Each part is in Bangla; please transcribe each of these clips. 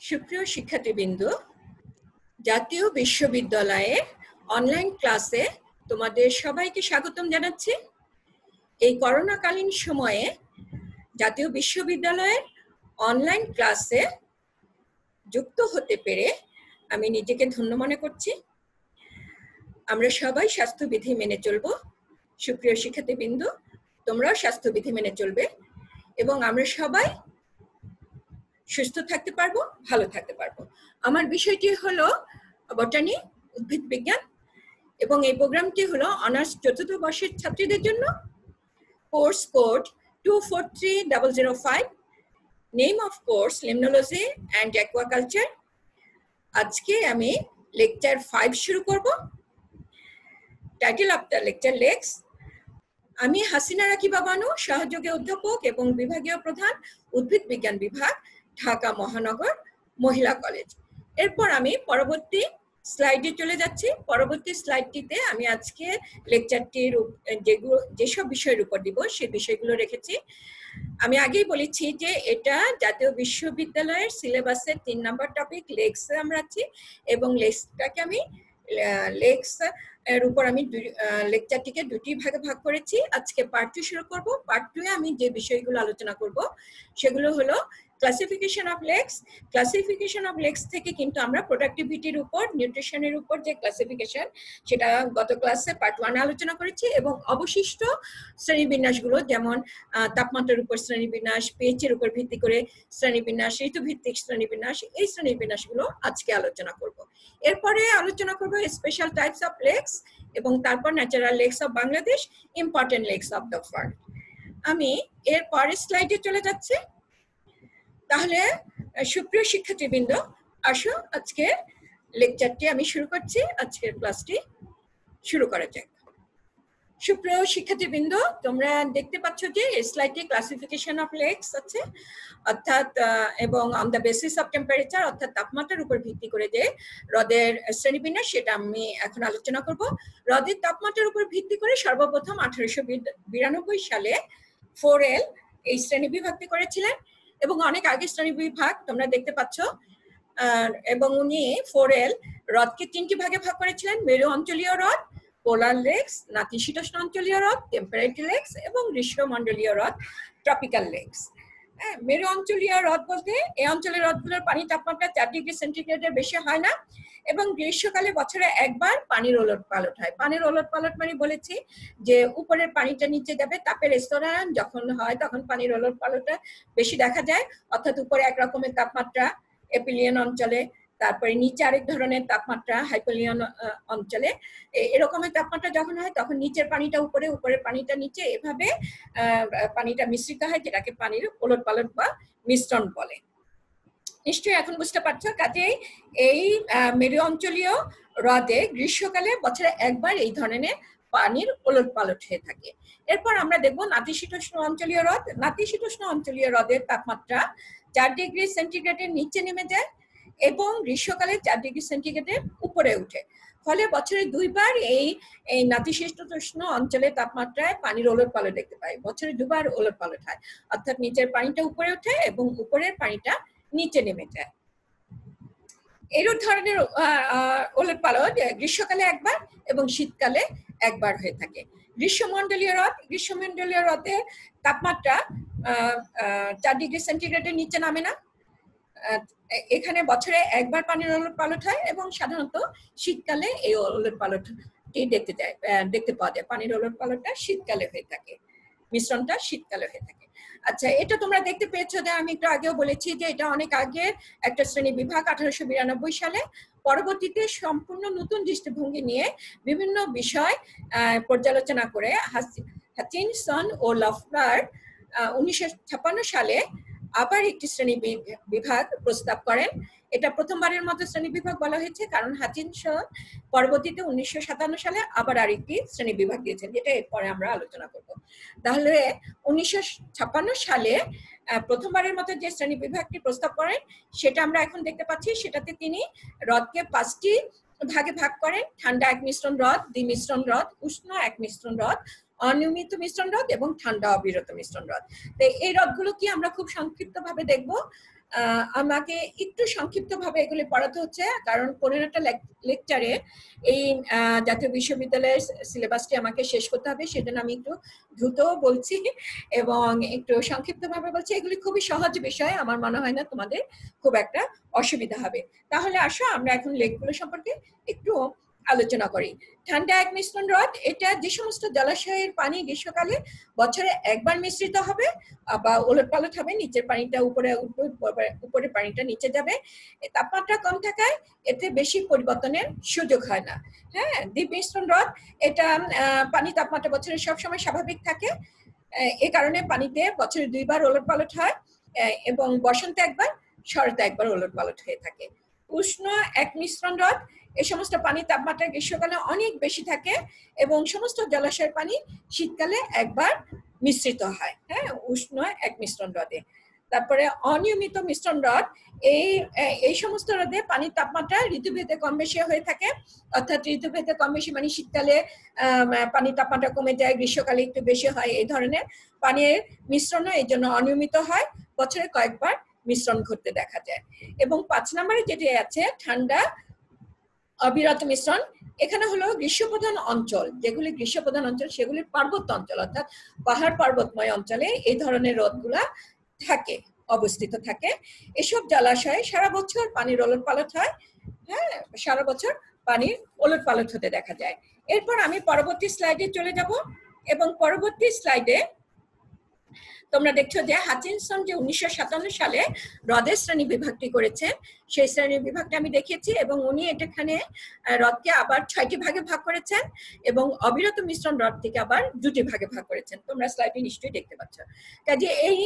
সুপ্রিয় শিক্ষার্থীবৃন্দ, জাতীয় বিশ্ববিদ্যালয়ের অনলাইন ক্লাসে তোমাদের সবাইকে স্বাগতম জানাচ্ছি। এই করোনাকালীন সময়ে জাতীয় বিশ্ববিদ্যালয়ের অনলাইন ক্লাসে যুক্ত হতে পেরে আমি নিজেকে ধন্য মনে করছি। আমরা সবাই স্বাস্থ্যবিধি মেনে চলবো। সুপ্রিয় শিক্ষার্থীবৃন্দ, তোমরাও স্বাস্থ্যবিধি মেনে চলবে এবং আমরা সবাই সুস্থ থাকতে পারবো, ভালো থাকতে পারবো। আমার বিষয়টি হলো বটানি, উদ্ভিদ বিজ্ঞান, এবং এই প্রোগ্রামটি হলো অনার্স চতুর্থ বর্ষের ছাত্রীদের জন্য। Course code 243005, name of course limnology and aquaculture. আজকে আমি লেকচার 5 শুরু করব। Title of the lecture lakes. আমি হাসিনা রাকিবা বানু, সহযোগী অধ্যাপক এবং বিভাগীয় প্রধান, উদ্ভিদ বিজ্ঞান বিভাগ, ঢাকা মহানগর মহিলা কলেজ। এরপর আমি পরবর্তী স্লাইডে চলে যাচ্ছি। পরবর্তী স্লাইডটিতে আমি আজকে লেকচারটির যেসব বিষয়ের উপর দিব সেই বিষয়গুলো রেখেছি। আমি আগেই বলেছি যে এটা জাতীয় বিশ্ববিদ্যালয়ের সিলেবাসের 3 নম্বর টপিক লেক্সে আমরা আছি, এবং লেক্সটাকে আমি লেক্স এর উপর আমি লেকচারটিকে দুটি ভাগে ভাগ করেছি। আজকে পার্ট 2 শুরু করব। পার্ট 2 এ আমি যে বিষয়গুলো আলোচনা করব সেগুলো হলো classification of lakes. Classification of lakes থেকে কিন্তু আমরা প্রোডাক্টিভিটির উপর, নিউট্রিশনের উপর যে ক্লাসিফিকেশন, সেটা গত ক্লাসে পার্ট 1 আলোচনা করেছি, এবং অবশিষ্ট শ্রেণীবিন্যাসগুলো যেমন তাপমাত্রার উপর শ্রেণীবিন্যাস, পিএইচ এর উপর ভিত্তি করে শ্রেণীবিন্যাস, ঋতুভিত্তিক শ্রেণীবিন্যাস, এই শ্রেণীবিন্যাসগুলো আজকে আলোচনা করব। এরপরে আলোচনা করব স্পেশাল টাইপস অফ লেক্স, এবং তারপর natural lakes of Bangladesh, important lakes of the world. আমি এর পরের স্লাইডে চলে যাচ্ছি। তাহলে সুপ্রিয় শিক্ষার্থীবৃন্দ, আসো আজকে লেকচারটি আমি শুরু করছি। আজকের ক্লাসটি শুরু করা যাক। সুপ্রিয় শিক্ষার্থীবৃন্দ, তোমরা দেখতে পাচ্ছ যে স্লাইডে ক্লাসিফিকেশন অফ লেক্স আছে, অর্থাৎ এবং on the basis of temperature, অর্থাৎ তাপমাত্রার উপর ভিত্তি করে যে হ্রদের শ্রেণীবিন্যাস, সেটা আমি এখন আলোচনা করব। হ্রদের তাপমাত্রার উপর ভিত্তি করে সর্বপ্রথম 1892 সালে ফোরেল এই শ্রেণী বিভক্তি করেছিলেন, এবং অনেক আগে শ্রেণী বিভাগ তোমরা দেখতে পাচ্ছ। এবং উনি ফোরেল হ্রদকে 3টি ভাগে ভাগ করেছিলেন: মেরু অঞ্চলীয় হ্রদ, পোলার লেক্স, নাতিশীতোষ্ণ অঞ্চলীয় হ্রদ, টেম্পারেট লেক্স, এবং গ্রীষ্মমণ্ডলীয় হ্রদ, ট্রপিক্যাল লেক্স। মেরু অঞ্চলীয় হ্রদ বলতে এই অঞ্চলের হ্রদগুলোর পানির তাপমাত্রা 4 ডিগ্রি সেন্টিগ্রেডের বেশি হয় না, এবং গ্রীষ্মকালে বছরে একবার পানির ওলট পালট হয়। পানির ওলট পালট মানে বলেছি যে উপরের পানিটা নিচে যাবে, তাপের স্তরায়ন যখন হয় তখন পানির ওলট পালটটা বেশি দেখা যায়, অর্থাৎ উপরে এক রকমের তাপমাত্রা এপিলিয়ন অঞ্চলে, তারপরে নিচে আরেক ধরনের তাপমাত্রা হাইপোলিয়ন অঞ্চলে। এরকমের তাপমাত্রা যখন হয় তখন নিচের পানিটা উপরে, উপরের পানিটা নিচে, এভাবে পানিটা মিশ্রিত হয়, যেটাকে পানির ওলট পালট বা মিশ্রণ বলে। নিশ্চয়ই এখন বুঝতে পারছো। কাজেই এই মেরু অঞ্চলীয় হ্রদে গ্রীষ্মকালে বছরে একবার এই ধরনের পানির ওলট পালট হয়ে থাকে। এরপর আমরা দেখবো নাতিশীতোষ্ণ অঞ্চলীয় হ্রদ। নাতিশীতোষ্ণ অঞ্চলীয় হ্রদের তাপমাত্রা 4 ডিগ্রি সেন্টিগ্রেডের নিচে নেমে যায়, এবং গ্রীষ্মকালে 4 ডিগ্রি সেন্টিগ্রেডের উপরে উঠে। ফলে বছরে 2বার এই নাতিশীতোষ্ণ অঞ্চলের তাপমাত্রায় পানির ওলট পালট দেখতে পাই। বছরে 2বার ওলট পালট হয়, অর্থাৎ নিচের পানিটা উপরে ওঠে এবং উপরের পানিটা নিচে নেমে যায়। এরূপ ধরনের ওলট পালট গ্রীষ্মকালে একবার এবং শীতকালে একবার হয়ে থাকে। গ্রীষ্মমণ্ডলীয় হ্রদ, গ্রীষ্মমণ্ডলীয় হ্রদে তাপমাত্রা 4 ডিগ্রি সেন্টিগ্রেডের নিচে নামে না। এখানে বছরে একবার পানির ওলট পালট হয়, এবং সাধারণত শীতকালে এই ওলট পালটটি দেখতে পাওয়া যায়। পানির ওলট পালটটা শীতকালে হয়ে থাকে, মিশ্রণটা শীতকালে হয়ে থাকে। আচ্ছা, এটা তোমরা দেখতে পেয়েছো যে আমি একটু আগেও বলেছি যে এটা অনেক আগের একটা শ্রেণী বিভাগ, 1892 সালে। পরবর্তীতে সম্পূর্ণ নতুন দৃষ্টিভঙ্গি নিয়ে বিভিন্ন বিষয় পর্যালোচনা করে হাচিনসন ও লফলার 1956 সালে আবার একটি শ্রেণী বিভাগ প্রস্তাব করেন। এটা প্রথমবারের মতো শ্রেণী বিভাগ বলা হয়েছে, কারণ হাচিনসন পরবর্তীতে 1957 সালে আবার আরেকটি শ্রেণী বিভাগ দিয়েছেন, যেটা এরপরে আমরা আলোচনা করব। তাহলে 1956 সালে প্রথমবারের মতো যে শ্রেণী বিভাগটি প্রস্তাব করেন সেটা আমরা এখন দেখতে পাচ্ছি। সেটাতে তিনি হ্রদকে 5টি ভাগে ভাগ করেন: ঠান্ডা এক মিশ্রণ হ্রদ, দ্বিমিশ্রণ হ্রদ, উষ্ণ এক মিশ্রণ হ্রদ, অনিয়মিত মিশ্রণ হ্রদ এবং ঠান্ডা অবিরত মিশ্রণ হ্রদ। তো এই হ্রদগুলো কি আমরা খুব সংক্ষিপ্ত ভাবে দেখবো। আমাকে একটু সংক্ষিপ্তভাবে এগুলি পড়াতে হচ্ছে, কারণ 15টা লেকচারে এই জাতীয় বিশ্ববিদ্যালয়ের সিলেবাসটি আমাকে শেষ করতে হবে, সেজন্য আমি একটু দ্রুত বলছি এবং একটু সংক্ষিপ্তভাবে বলছি। এগুলি খুবই সহজ বিষয়, আমার মনে হয় না তোমাদের খুব একটা অসুবিধা হবে। তাহলে আসো আমরা এখন লেকগুলো সম্পর্কে একটু আলোচনা করি। ঠান্ডা এক মিশ্রণ হ্রদ, এটা যে সমস্ত জলাশয়ের পানি গ্রীষ্মকালে বছরে একবার মিশ্রিত হবে বা ওলটপালট হবে, নিচের পানিটা উপরে উঠবে, উপরে পানিটা নিচে যাবে। তাপমাত্রা কম থাকায় এতে বেশি পরিবর্তনের সুযোগ হয় না। হ্যাঁ, দ্বীপ মিশ্রণ হ্রদ, এটা পানি তাপমাত্রা বছরে সবসময় স্বাভাবিক থাকে, এ কারণে পানিতে বছরে 2বার ওলটপালট হয় এবং বসন্তে একবার, শরতে একবার ওলটপালট হয়ে থাকে। উষ্ণ এক মিশ্রণ হ্রদ, এই সমস্ত পানি তাপমাত্রা গ্রীষ্মকালে অনেক বেশি থাকে এবং সমস্ত জলাশয়ের পানি শীতকালে একবার মিশ্রিত হয়। হ্যাঁ, উষ্ণ এক মিশ্রণ হ্রদে। তারপরে অনিয়মিত মিশ্রণ হ্রদ, এই সমস্ত হ্রদে পানির তাপমাত্রা ঋতুভেদে কম বেশি হয়ে থাকে, অর্থাৎ ঋতুভেদে কম বেশি মানে শীতকালে পানির তাপমাত্রা কমে যায়, গ্রীষ্মকালে একটু বেশি হয়। এই ধরনের পানির মিশ্রণও এই জন্য অনিয়মিত হয়, বছরে কয়েকবার মিশ্রণ ঘটতে দেখা যায়। এবং 5 নম্বরে যেটি আছে ঠান্ডা অবিরত মিশ্রণ, এখানে হলো গ্রীষ্মপ্রধান অঞ্চল, যেগুলি গ্রীষ্মপ্রধান অঞ্চল সেগুলির পার্বত্য অঞ্চল, অর্থাৎ পাহাড় পর্বতময় অঞ্চলে এই ধরনের হ্রদগুলা থাকে, অবস্থিত থাকে। এসব জলাশয়ে সারা বছর পানির ওলটপালট হয়। হ্যাঁ, সারা বছর পানির ওলটপালট হতে দেখা যায়। এরপর আমি পরবর্তী স্লাইডে চলে যাব এবং পরবর্তী স্লাইডে তোমরা দেখছো যে হাচিনসন যে 1957 সালে হ্রদের শ্রেণী বিভাগটি করেছেন, সেই শ্রেণী বিভাগটা আমি দেখেছি এবং উনি এখানে হ্রদকে আবার 6টি ভাগে ভাগ করেছেন এবং অবিরত মিশ্রণ হ্রদ থেকে আবার 2টি ভাগে ভাগ করেছেন। তোমরা স্লাইডে নিশ্চয়ই দেখতে পাচ্ছ। কাজে এই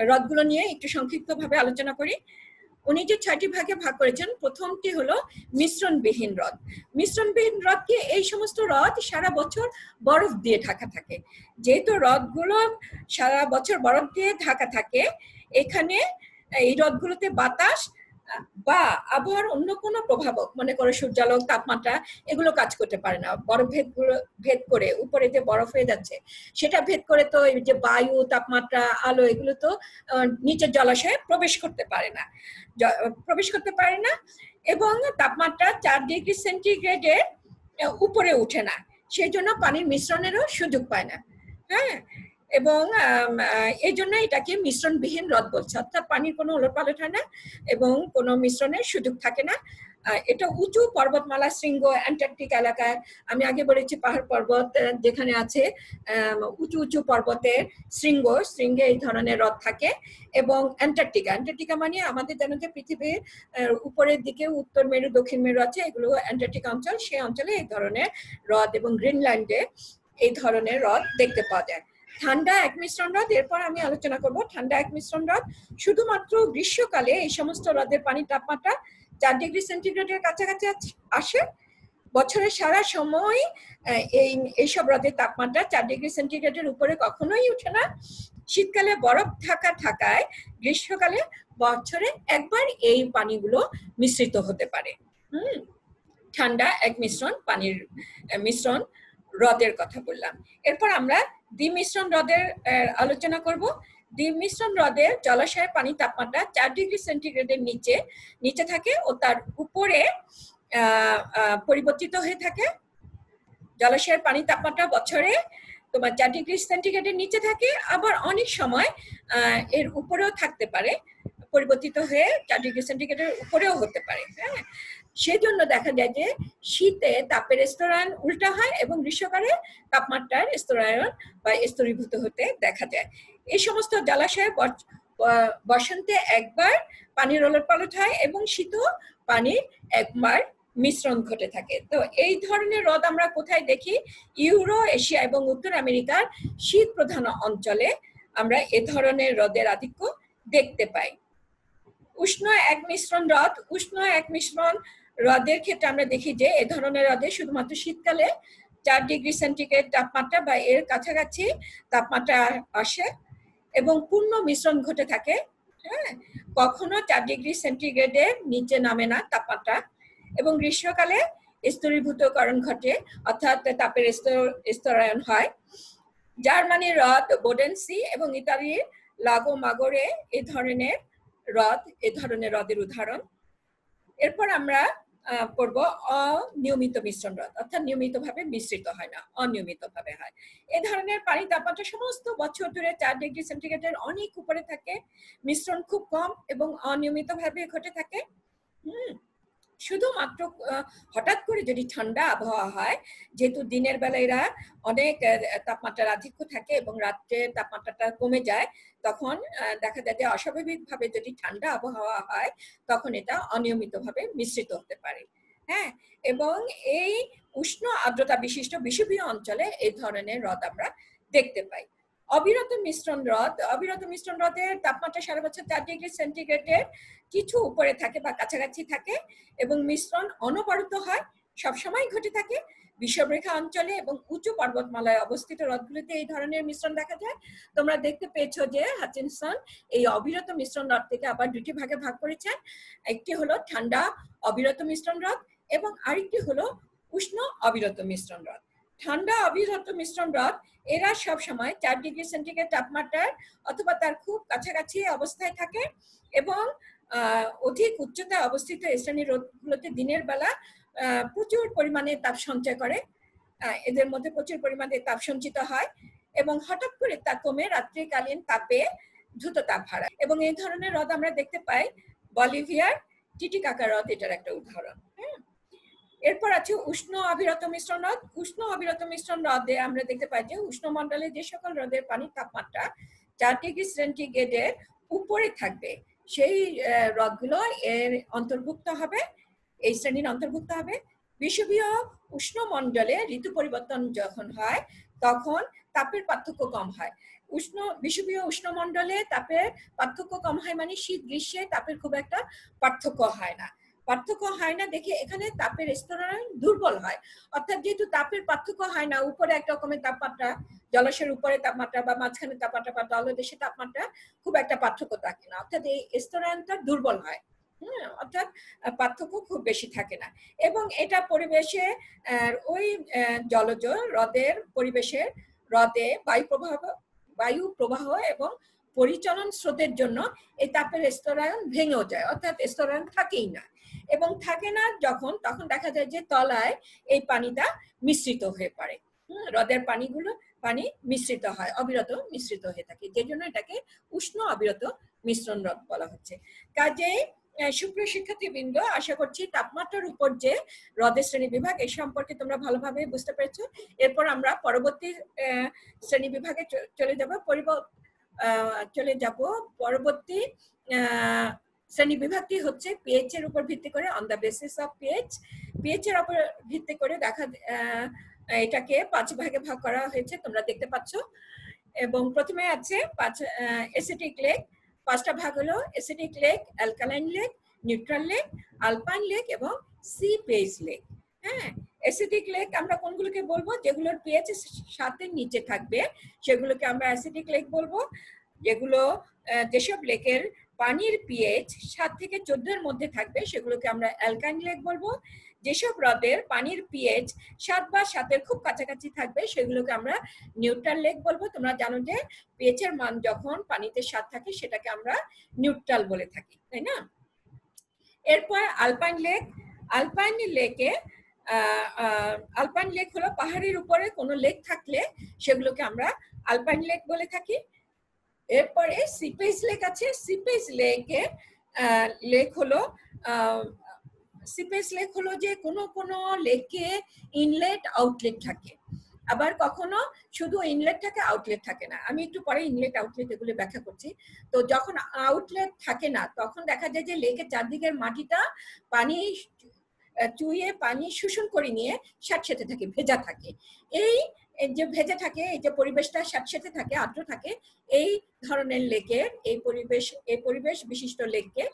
হ্রদগুলো নিয়ে একটু সংক্ষিপ্তভাবে আলোচনা করি। উনি যে 6টি ভাগে ভাগ করেছেন, প্রথমটি হলো মিশ্রণবিহীন হ্রদ। মিশ্রণবিহীন হ্রদ কি, এই সমস্ত হ্রদ সারা বছর বরফ দিয়ে ঢাকা থাকে। যেহেতু হ্রদগুলো সারা বছর বরফ দিয়ে ঢাকা থাকে, এখানে এই হ্রদগুলোতে বাতাস বা আবহাওয়ার অন্য কোনো প্রভাবক, মনে করো সূর্যালোক, তাপমাত্রা, এগুলো কাজ করতে পারে না। বরফ ভেদ করে উপরে যে বরফ হয়ে যাচ্ছে সেটা ভেদ করে তো এই যে বায়ু, তাপমাত্রা, আলো, এগুলো তো নিচের জলাশয়ে প্রবেশ করতে পারে না এবং তাপমাত্রা 4 ডিগ্রি সেন্টিগ্রেডের উপরে উঠে না, সেই জন্য পানির মিশ্রণেরও সুযোগ পায় না। হ্যাঁ, এবং এই জন্য এটাকে মিশ্রণবিহীন হ্রদ বলছে, অর্থাৎ পানির কোনো ওলটপালট হয় না এবং কোনো মিশ্রণের সুযোগ থাকে না। এটা উঁচু পর্বতমালা শৃঙ্গ, অ্যান্টার্কটিক এলাকায়, আমি আগে বলেছি পাহাড় পর্বত যেখানে আছে, উঁচু উঁচু পর্বতের শৃঙ্গে এই ধরনের হ্রদ থাকে। এবং অ্যান্টার্কটিকা মানে আমাদের জানো যে পৃথিবীর উপরের দিকে উত্তর মেরু, দক্ষিণ মেরু আছে, এগুলো অ্যান্টার্কটিক অঞ্চল, সেই অঞ্চলে এই ধরনের হ্রদ এবং গ্রিনল্যান্ডে এই ধরনের হ্রদ দেখতে পাওয়া যায়। ঠান্ডা এক মিশ্রণ হ্রদ, এরপর আমি আলোচনা করব। ঠান্ডা এক মিশ্রণ হ্রদ শুধুমাত্র গ্রীষ্মকালে এই সমস্ত হ্রদের পানির তাপমাত্রা 4 ডিগ্রি সেন্টিগ্রেডের কাছাকাছি আসে। বছরের সারা সময় এইসব হ্রদের তাপমাত্রা 4 ডিগ্রি সেন্টিগ্রেডের উপরে কখনোই উঠে না। শীতকালে বরফ থাকায় গ্রীষ্মকালে বছরে একবার এই পানিগুলো মিশ্রিত হতে পারে। ঠান্ডা এক মিশ্রণ হ্রদের কথা বললাম। এরপর আমরা দ্বিমিশ্রণ হ্রদের আলোচনা করব। দ্বিমিশ্রণ হ্রদের জলাশয়ের পানির তাপমাত্রা 4 ডিগ্রি সেন্টিগ্রেডের নিচে থাকে ও তার উপরে পরিবর্তিত হয়ে থাকে। জলাশয়ের পানির তাপমাত্রা বছরে তোমার 4 ডিগ্রি সেন্টিগ্রেডের নিচে থাকে, আবার অনেক সময় এর উপরেও থাকতে পারে, পরিবর্তিত হয়ে 4 ডিগ্রি সেন্টিগ্রেডের উপরেও হতে পারে। হ্যাঁ, সেই জন্য দেখা যায় যে শীতে তাপের স্তরায়ন উল্টা হয় এবং গ্রীষ্মকালে তাপমাত্রার স্তরায়ন বা স্তরীভূত হতে দেখা যায়। এই সমস্ত জলাশয়ে বসন্তে একবার পানির ওলটপালট হয় এবং শীতেও পানির একবার মিশ্রণ ঘটে থাকে। তো এই ধরনের হ্রদ আমরা কোথায় দেখি? ইউরো, এশিয়া এবং উত্তর আমেরিকার শীত প্রধান অঞ্চলে আমরা এ ধরনের হ্রদের আধিক্য দেখতে পাই। উষ্ণ এক মিশ্রণ হ্রদের ক্ষেত্রে আমরা দেখি যে এ ধরনের হ্রদে শুধুমাত্র শীতকালে 4 ডিগ্রি সেন্টিগ্রেড তাপমাত্রা বা এর কাছাকাছি তাপমাত্রা আসে এবং পূর্ণ মিশ্রণ ঘটে থাকে। হ্যাঁ, কখনো 4 ডিগ্রি সেন্টিগ্রেডের নিচে নামে না তাপমাত্রা এবং গ্রীষ্মকালে স্তরীভূতকরণ ঘটে, অর্থাৎ তাপের স্তরায়ন হয়। জার্মানির হ্রদ বোডেনসি এবং ইতালির লাগো মাগরে এই ধরনের হ্রদের উদাহরণ। এরপর আমরা পড়ব অনিয়মিত মিশ্রণ হ্রদ, অর্থাৎ নিয়মিতভাবে মিশ্রিত হয় না, অনিয়মিতভাবে হয়। এ ধরনের পানি তাপমাত্রা সমস্ত বছর ধরে 4 ডিগ্রি সেন্টিগ্রেডের অনেক উপরে থাকে, মিশ্রণ খুব কম এবং অনিয়মিতভাবে ঘটে থাকে। শুধুমাত্র হঠাৎ করে যদি ঠান্ডা আবহাওয়া হয়, যেহেতু দিনের বেলা এরা অনেক তাপমাত্রার আধিক্য থাকে এবং রাত্রে তাপমাত্রাটা কমে যায়, তখন দেখা যায় যে অস্বাভাবিকভাবে যদি ঠান্ডা আবহাওয়া হয় তখন এটা অনিয়মিতভাবে মিশ্রিত হতে পারে। হ্যাঁ, এবং এই উষ্ণ আর্দ্রতা বিশিষ্ট বিষুবীয় অঞ্চলে এই ধরনের হ্রদ আমরা দেখতে পাই। অবিরত মিশ্রণ হ্রদের তাপমাত্রা সারা বছর 4 ডিগ্রি সেন্টিগ্রেডের কিছু উপরে থাকে বা কাছাকাছি থাকে এবং মিশ্রণ অনবরত হয়, সবসময় ঘটে থাকে। বিষুবরেখা অঞ্চলে এবং উঁচু পর্বতমালায় অবস্থিত হ্রদগুলিতে এই ধরনের মিশ্রণ দেখা যায়। তোমরা দেখতে পেয়েছো যে হাচিনসন এই অবিরত মিশ্রণ হ্রদ থেকে আবার দুটি ভাগে ভাগ করেছেন। একটি হলো ঠান্ডা অবিরত মিশ্রণ হ্রদ এবং আরেকটি হলো উষ্ণ অবিরত মিশ্রণ হ্রদ। ঠান্ডা অবিরত মিশ্রণ হ্রদ এরা সব সময় 4 ডিগ্রি সেন্টিগ্রেড তাপমাত্রার অথবা তার খুব কাছাকাছি অবস্থায় থাকে এবং অধিক উচ্চতায় অবস্থিত এই শ্রেণীর হ্রদগুলোতে দিনের বেলা প্রচুর পরিমাণে তাপ সঞ্চয় করে, এদের মধ্যে প্রচুর পরিমাণে তাপ সঞ্চিত হয় এবং হঠাৎ করে তা কমে রাত্রিকালীন তাপে দ্রুত তাপ হারায়। এবং এই ধরনের হ্রদ আমরা দেখতে পাই বলিভিয়ার টিটিকাকা হ্রদ এটার একটা উদাহরণ। এরপর আছে উষ্ণ অবিরত মিশ্রণ হ্রদ। উষ্ণ অবিরত মিশ্রণ হ্রদে আমরা দেখতে পাই যে উষ্ণমণ্ডলে যে সকল হ্রদের পানির তাপমাত্রা 4 ডিগ্রি সেন্টিগ্রেডের উপরে থাকবে সেই হ্রদগুলো এর অন্তর্ভুক্ত হবে, এই শ্রেণীর অন্তর্ভুক্ত হবে। বিষুবীয় উষ্ণমণ্ডলে ঋতু পরিবর্তন যখন হয় তখন তাপের পার্থক্য কম হয়। বিষুবীয় উষ্ণমণ্ডলে তাপের পার্থক্য কম হয় মানে শীত গ্রীষ্মে তাপের খুব একটা পার্থক্য হয় না দেখে এখানে তাপের স্তরায়ন দুর্বল হয়। অর্থাৎ যেহেতু তাপের পার্থক্য হয় না, উপরে এক রকমের তাপমাত্রা, জলাশয়ের উপরে তাপমাত্রা বা মাঝখানে তাপমাত্রা বা তলদেশে তাপমাত্রা খুব একটা পার্থক্য থাকে না, অর্থাৎ এই স্তরায়নটা দুর্বল হয়, অর্থাৎ পার্থক্য খুব বেশি থাকে না। এবং এটা পরিবেশে ওই জলজ হ্রদের পরিবেশের হ্রদে বায়ু প্রবাহ এবং পরিচালন স্রোতের জন্য এই তাপের স্তরায়ন ভেঙেও যায়, অর্থাৎ স্তরায়ন থাকেই না। এবং থাকে না যখন, তখন দেখা যায় যে তলায় এই পানিটা মিশ্রিত হয়ে পড়ে, হ্রদের পানি মিশ্রিত হয়, অবিরত মিশ্রিত হয়ে থাকে, যে জন্য এটাকে উষ্ণ অবিরত মিশ্রণ হ্রদ বলা হচ্ছে। কাজেই সুপ্রিয় শিক্ষার্থীবৃন্দ, আশা করছি তাপমাত্রার উপর যে হ্রদের শ্রেণী বিভাগ এই সম্পর্কে তোমরা ভালোভাবে বুঝতে পেরেছো। এরপর আমরা পরবর্তী শ্রেণী বিভাগে চলে যাব। পরবর্তী শ্রেণী বিভাগটি হচ্ছে পিএইচ এর উপর ভিত্তি করে, on the basis of pH এর উপর ভিত্তি করে এটাকে 5 ভাগে ভাগ করা হয়েছে, তোমরা দেখতে পাচ্ছ। এবং প্রথমে আছে 5 অ্যাসিডিক লেক। 5টা ভাগ হলো acidic lake, alkaline lake, neutral lake, alpine lake এবং সি পেজ লেক। হ্যাঁ, অ্যাসিডিক লেক আমরা কোনগুলোকে বলবো? যেগুলোর পিএইচ 7 এর নিচে থাকবে সেগুলোকে আমরা অ্যাসিডিক লেক বলবো। যেসব লেকের পানির পিএইচ 7 থেকে 14 এর মধ্যে থাকবে সেগুলোকে আমরা অ্যালকাইন লেক বলবো। যেসব হ্রদের পানির পিএইচ 7 বা 7 এর খুব কাছাকাছি থাকবে সেগুলোকে আমরা নিউট্রাল লেক বলবো। তোমরা জানো যে পিএইচ এর মান যখন পানিতে 7 থাকে সেটাকে আমরা নিউট্রাল বলে থাকি, তাই না? এরপর আলপাইন লেক। আলপাইন লেক হলো পাহাড়ের উপরে কোনো লেক থাকলে সেগুলোকে আমরা আলপাইন লেক বলে থাকি। এরপরে সিপেজ লেক আছে। সিপেজ লেক হলো যে কোনো লেকে ইনলেট আউটলেট থাকে, আবার কখনো শুধু ইনলেট থাকে, আউটলেট থাকে না। আমি একটু পরে ইনলেট আউটলেট এগুলো ব্যাখ্যা করছি। তো যখন আউটলেট থাকে না তখন দেখা যায় যে লেকের চারদিকের মাটিটা পানি চুইয়ে পানি শোষণ করে নিয়ে স্যাঁতসেঁতে থাকে, ভেজা থাকে। এই যে ভেজা থাকে, এই যে পরিবেশটা স্যাঁতসেঁতে থাকে, আর্দ্র থাকে, এই ধরনের লেকের এই পরিবেশ বিশিষ্ট লেককে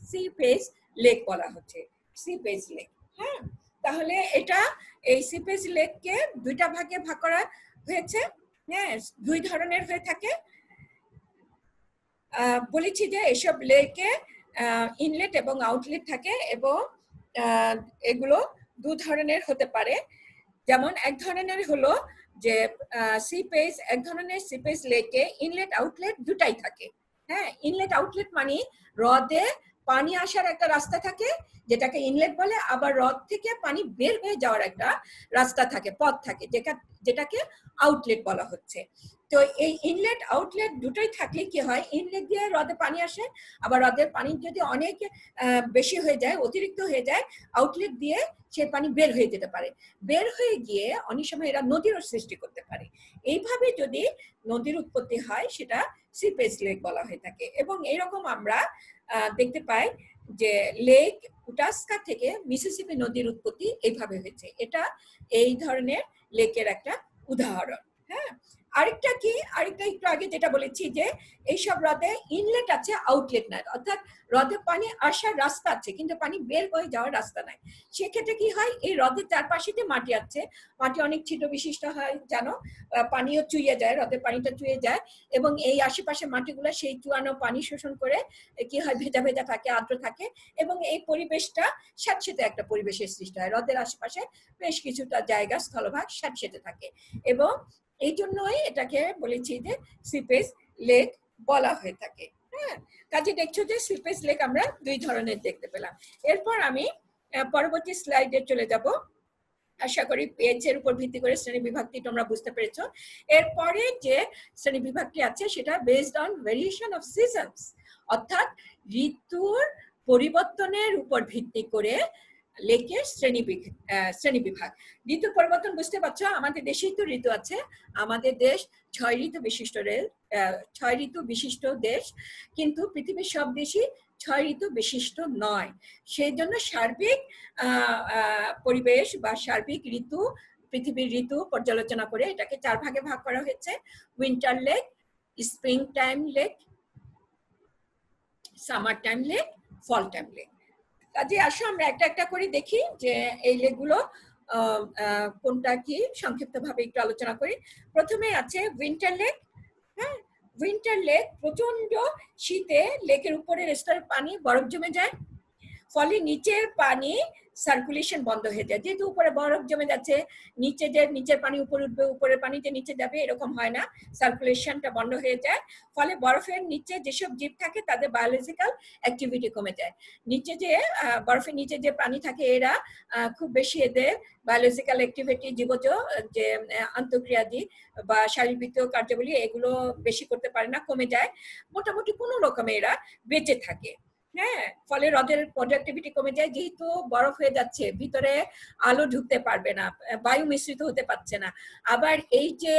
সিপেজ লেক বলা হচ্ছে, সিপেজ লেক। হ্যাঁ, তাহলে এটা এই সিপেজ লেককে 2টা ভাগে ভাগ করা হয়েছে। হ্যাঁ, 2 ধরনের হয়ে থাকে। বলেছি যে এসব লেকে ইনলেট এবং আউটলেট থাকে এবং এগুলো 2 ধরনের হতে পারে। যেমন এক ধরনের হলো যে সিপেজ এক ধরনের সিপেজ লেকে ইনলেট আউটলেট দুটাই থাকে। হ্যাঁ, ইনলেট আউটলেট মানে হ্রদে পানি আসার একটা রাস্তা থাকে যেটাকে ইনলেট বলে, আবার হ্রদ থেকে পানি বের হয়ে যাওয়ার একটা রাস্তা থাকে, পথ থাকে, যেটাকে আউটলেট বলা হচ্ছে। তো এই ইনলেট আউটলেট দুটোই থাকলে কি হয়, ইনলেট দিয়ে হ্রদে পানি আসে, আবার হ্রদের পানি যদি অনেক বেশি হয়ে যায়, অতিরিক্ত হয়ে যায়, আউটলেট দিয়ে সে পানি বের হয়ে যেতে পারে। বের হয়ে গিয়ে অনেক সময় এরা নদীরও সৃষ্টি করতে পারে। এইভাবে যদি নদীর উৎপত্তি হয় সেটা সিপেজ লেক বলা হয়ে থাকে। এবং এরকম আমরা দেখতে পাই যে লেক উটাস্কা থেকে মিসিসিপি নদীর উৎপত্তি এইভাবে হয়েছে। এটা এই ধরনের লেকের একটা উদাহরণ। হ্যাঁ, আরেকটা কি, আরেকটা একটু আগে যেটা বলেছি যে এইসব হ্রদে ইনলেট আছে, আউটলেট নাই, অর্থাৎ হ্রদে পানি আসার রাস্তা আছে কিন্তু পানি বের হয়ে যাওয়ার রাস্তা নাই। সেক্ষেত্রে কি হয়, এই হ্রদের চারপাশে যে মাটি আছে, মাটি অনেক ছিদ্র বিশিষ্ট হয় জানো, পানিও চুইয়ে যায়, হ্রদের পানিটা চুইয়ে যায়, এবং এই আশেপাশে মাটিগুলো সেই চুয়ানো পানি শোষণ করে কি হয়, ভেজা ভেজা থাকে, আর্দ্র থাকে, এবং এই পরিবেশটা স্যাঁতসেঁতে একটা পরিবেশের সৃষ্টি হয়। হ্রদের আশেপাশে বেশ কিছুটা জায়গা স্থলভাগ স্যাঁতসেঁতে থাকে, এবং এই জন্যই এটাকে বলেছি যে সিপেজ লেক বলা হয়ে থাকে। হ্যাঁ, কাজে দেখছো যে সিপেজ লেক আমরা দুই ধরনের দেখতে পেলাম। এরপর আমি পরবর্তী স্লাইডে চলে যাব। আশা করি পেজ এর উপর ভিত্তি করে শ্রেণী বিভাগটি তোমরা বুঝতে পেরেছো। এরপরে যে শ্রেণী বিভাগটি আছে সেটা based on variation of seasons, অর্থাৎ ঋতুর পরিবর্তনের উপর ভিত্তি করে লেকের শ্রেণী বিভাগ। ঋতু পরিবর্তন বুঝতে পারছো, আমাদের দেশেই তো ঋতু আছে, আমাদের দেশ 6 ঋতু বিশিষ্ট দেশ, কিন্তু পৃথিবীর সব দেশই 6 ঋতু বিশিষ্ট নয়। সেই জন্য সার্বিক পরিবেশ বা সার্বিক ঋতু, পৃথিবীর ঋতু পর্যালোচনা করে এটাকে 4 ভাগে ভাগ করা হয়েছে: winter lake, spring time lake, summer time lake, fall time lake. কাজে আসো আমরা একটা একটা করে দেখি যে এই লেকগুলো কোনটা কি, সংক্ষিপ্ত ভাবে একটু আলোচনা করি। প্রথমে আছে উইন্টার লেক। হ্যাঁ, উইন্টার লেক প্রচন্ড শীতে লেকের উপরের স্তরে পানি বরফ জমে যায়, ফলে নিচের পানি সার্কুলেশন বন্ধ হয়ে যায়। যেহেতু উপরে বরফ জমে যাচ্ছে, নিচে যে নিচের পানি উপরে উঠবে, উপরের পানি যে নিচে যাবে, এরকম হয় না, সার্কুলেশনটা বন্ধ হয়ে যায়। ফলে বরফের নিচে যেসব জীব থাকে তাদের বায়োলজিক্যাল অ্যাক্টিভিটি কমে যায়। নিচে যে বরফের নিচে যে প্রাণী থাকে এরা খুব বেশি এদের বায়োলজিক্যাল অ্যাক্টিভিটি, জীবজ যে আন্তঃক্রিয়াদি বা শারীরবৃত্তীয় কার্যাবলী, এগুলো বেশি করতে পারে না, কমে যায়। মোটামুটি কোনো রকমে এরা বেঁচে থাকে। হ্যাঁ, ফলে হ্রদের প্রোডাক্টিভিটি কমে যায়, যেহেতু বরফ হয়ে যাচ্ছে, ভিতরে আলো ঢুকতে পারবে না, বায়ু মিশ্রিত হতে পারছে না। আবার এই যে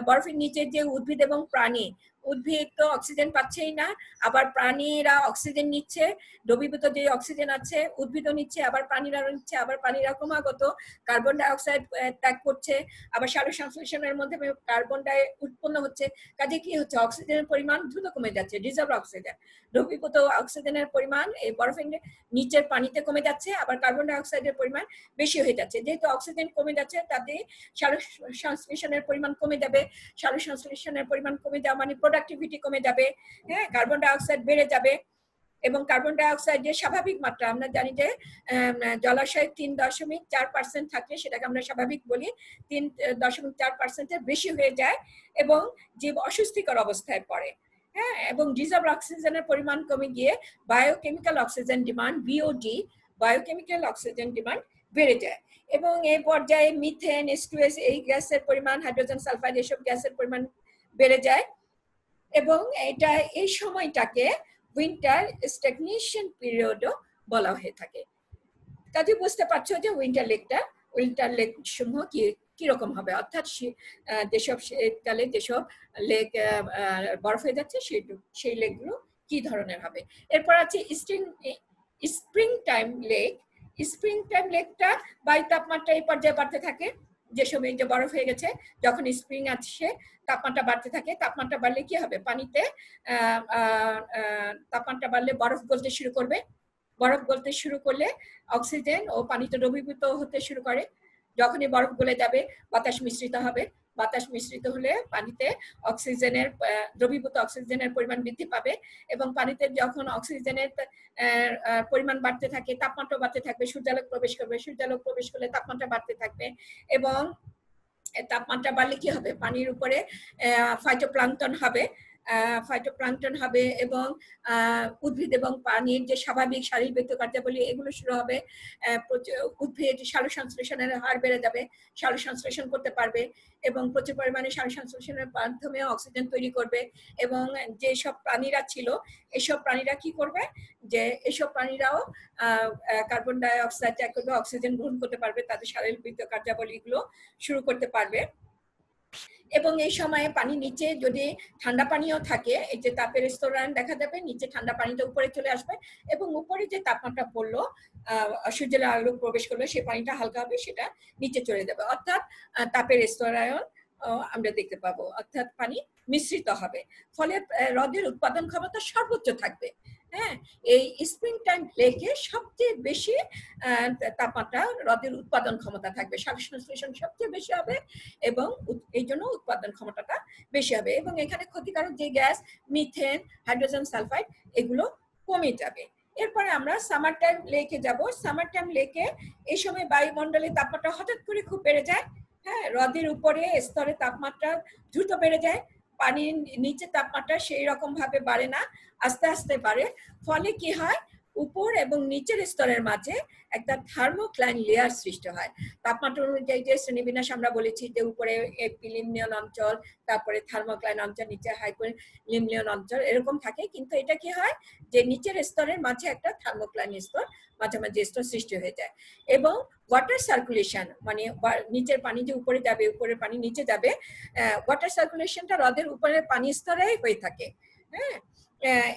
বরফের নিচে যে উদ্ভিদ এবং প্রাণী, উদ্ভিদ তো অক্সিজেন পাচ্ছেই না, আবার প্রাণীরা অক্সিজেন নিচ্ছে, দ্রবীভূত যে অক্সিজেন আছে উদ্ভিদও নিচ্ছে, আবার প্রাণীরা নিচ্ছে, আবার প্রাণীরা ক্রমাগত কার্বন ডাই অক্সাইড ত্যাগ করছে, আবার সালোক সংশ্লেষণের মধ্যে কার্বন ডাই উৎপন্ন হচ্ছে। কাজে কি হচ্ছে, অক্সিজেনের পরিমাণ দ্রুত কমে যাচ্ছে, রিজার্ভ অক্সিজেন, দ্রবীভূত অক্সিজেনের পরিমাণ এই বরফের নিচের পানিতে কমে যাচ্ছে, আবার কার্বন ডাই অক্সাইডের পরিমাণ বেশি হয়ে যাচ্ছে। যেহেতু অক্সিজেন কমে যাচ্ছে, তাতে সালোক সংশ্লেষণের পরিমাণ কমে যাবে, সালোক সংশ্লেষণের পরিমাণ কমে যাওয়া মানে প্রোডাক্টিভিটি কমে যাবে। হ্যাঁ, কার্বন ডাই অক্সাইড বেড়ে যাবে, এবং কার্বন ডাই অক্সাইডের স্বাভাবিক মাত্রা আমরা জানি যে জলাশয়ে 3.4% থাকে, সেটাকে আমরা স্বাভাবিক বলি, 3.4%-এর বেশি হয়ে যায় এবং জীব অস্বস্তিকর অবস্থায় পড়ে। হ্যাঁ, এবং রিজার্ভ অক্সিজেনের পরিমাণ কমে গিয়ে biochemical oxygen demand, BOD, biochemical oxygen demand বেড়ে যায়, এবং এই পর্যায়ে মিথেন, H2S, এই গ্যাসের পরিমাণ, হাইড্রোজেন সালফাইড, এসব গ্যাসের পরিমাণ বেড়ে যায়, এবং এটা এই সময়টাকে উইন্টার স্ট্যাগনেশন পিরিয়ডও বলা হয়ে থাকে। কাজে বুঝতে পারছো যে উইন্টার লেক সমূহ কিরকম হবে, অর্থাৎ যেসব শীতকালে যেসব লেক বরফ হয়ে যাচ্ছে সেই লেকগুলো কি ধরনের হবে। এরপর আছে spring time lake. Spring time লেকটা বায়ু তাপমাত্রা এই পর্যায়ে বাড়তে থাকে, যে সময় যে বরফ হয়ে গেছে, যখন স্প্রিং আসে তাপমাত্রা বাড়তে থাকে। তাপমাত্রা বাড়লে কি হবে, পানিতে তাপমাত্রা বাড়লে বরফ গলতে শুরু করবে, বরফ গলতে শুরু করলে অক্সিজেন ও পানিতে দ্রবীভূত হতে শুরু করে। যখনই বরফ গলে যাবে বাতাস মিশ্রিত হবে, বাতাস মিশ্রিত হলে পানিতে অক্সিজেনের দ্রবীভূত অক্সিজেনের পরিমাণ বৃদ্ধি পাবে, এবং পানিতে যখন অক্সিজেনের পরিমাণ বাড়তে থাকে, তাপমাত্রা বাড়তে থাকবে, সূর্যালোক প্রবেশ করবে, সূর্যালোক প্রবেশ করলে তাপমাত্রা বাড়তে থাকবে, এবং তাপমাত্রা বাড়লে কি হবে, পানির উপরে ফাইটোপ্লাঙ্কটন হবে, এবং উদ্ভিদ এবং পানির যে স্বাভাবিক শারীরবৃত্ত কার্যাবলী এগুলো শুরু হবে। উদ্ভিদ সালোক সংশ্লেষণের হার বেড়ে যাবে, সালোক সংশ্লেষণ করতে পারবে এবং প্রচুর পরিমাণে সালোক সংশ্লেষণের মাধ্যমে অক্সিজেন তৈরি করবে। এবং যেসব প্রাণীরা ছিল এসব প্রাণীরা কি করবে, যে এসব প্রাণীরাও কার্বন ডাই অক্সাইড ত্যাগ করবে, অক্সিজেন গ্রহণ করতে পারবে, তাদের শারীরবৃত্ত কার্যাবলীগুলো শুরু করতে পারবে। এবং এই সময়ে পানি নিচে যদি ঠান্ডা পানিও থাকে, এই যে তাপের স্তরায়ন দেখা যাবে, নিচে ঠান্ডা পানিটা উপরে চলে আসবে এবং উপরে যে তাপমাত্রা পড়লো, সূর্যের আলো প্রবেশ করলে সেই পানিটা হালকা হবে, সেটা নিচে চলে যাবে, অর্থাৎ তাপের স্তরায়ন আমরা দেখতে পাবো, অর্থাৎ পানি মিশ্রিত হবে। ফলে হ্রদের উৎপাদন ক্ষমতা সর্বোচ্চ থাকবে। হ্যাঁ, এই স্প্রিং টাইম লেকে সবচেয়ে বেশি তাপমাত্রা হ্রদের উৎপাদন ক্ষমতা থাকবে, সালোক সংশ্লেষণ সবচেয়ে বেশি হবে এবং এই জন্য উৎপাদন ক্ষমতাটা বেশি হবে। এবং এখানে ক্ষতিকারক যে গ্যাস মিথেন, হাইড্রোজেন সালফাইড এগুলো কমে যাবে। এরপরে আমরা সামার টাইম লেকে যাব। সামার টাইম লেকে এই সময় বায়ুমণ্ডলের তাপমাত্রা হঠাৎ করে খুব বেড়ে যায়। হ্যাঁ, হ্রদের উপরে স্তরে তাপমাত্রা দ্রুত বেড়ে যায়, পানির নিচে তাপমাত্রা সেই রকম ভাবে বাড়ে না, আস্তে আস্তে বাড়ে। ফলে কি হয়, উপর এবং নিচের স্তরের মাঝে একটা থার্মোক্লাইন লেয়ার সৃষ্টি হয়। তাপমাত্রা অনুযায়ী যে শ্রেণীবিন্যাস আমরা বলেছি যে উপরে এপিলিমনিয়ন অঞ্চল, তারপরে থার্মোক্লাইন অঞ্চল, নিচে হাইপোলিমনিয়ন অঞ্চল এরকম থাকে। কিন্তু এটা কি হয় যে নিচের স্তরের মাঝে একটা থার্মোক্লাইন স্তর, মাঝামাঝি স্তর সৃষ্টি হয়ে যায়। এবং ওয়াটার সার্কুলেশন, মানে নিচের পানি যে উপরে যাবে, উপরের পানি নিচে যাবে, ওয়াটার সার্কুলেশনটা হ্রদের উপরের পানি স্তরেই হয়ে থাকে। হ্যাঁ,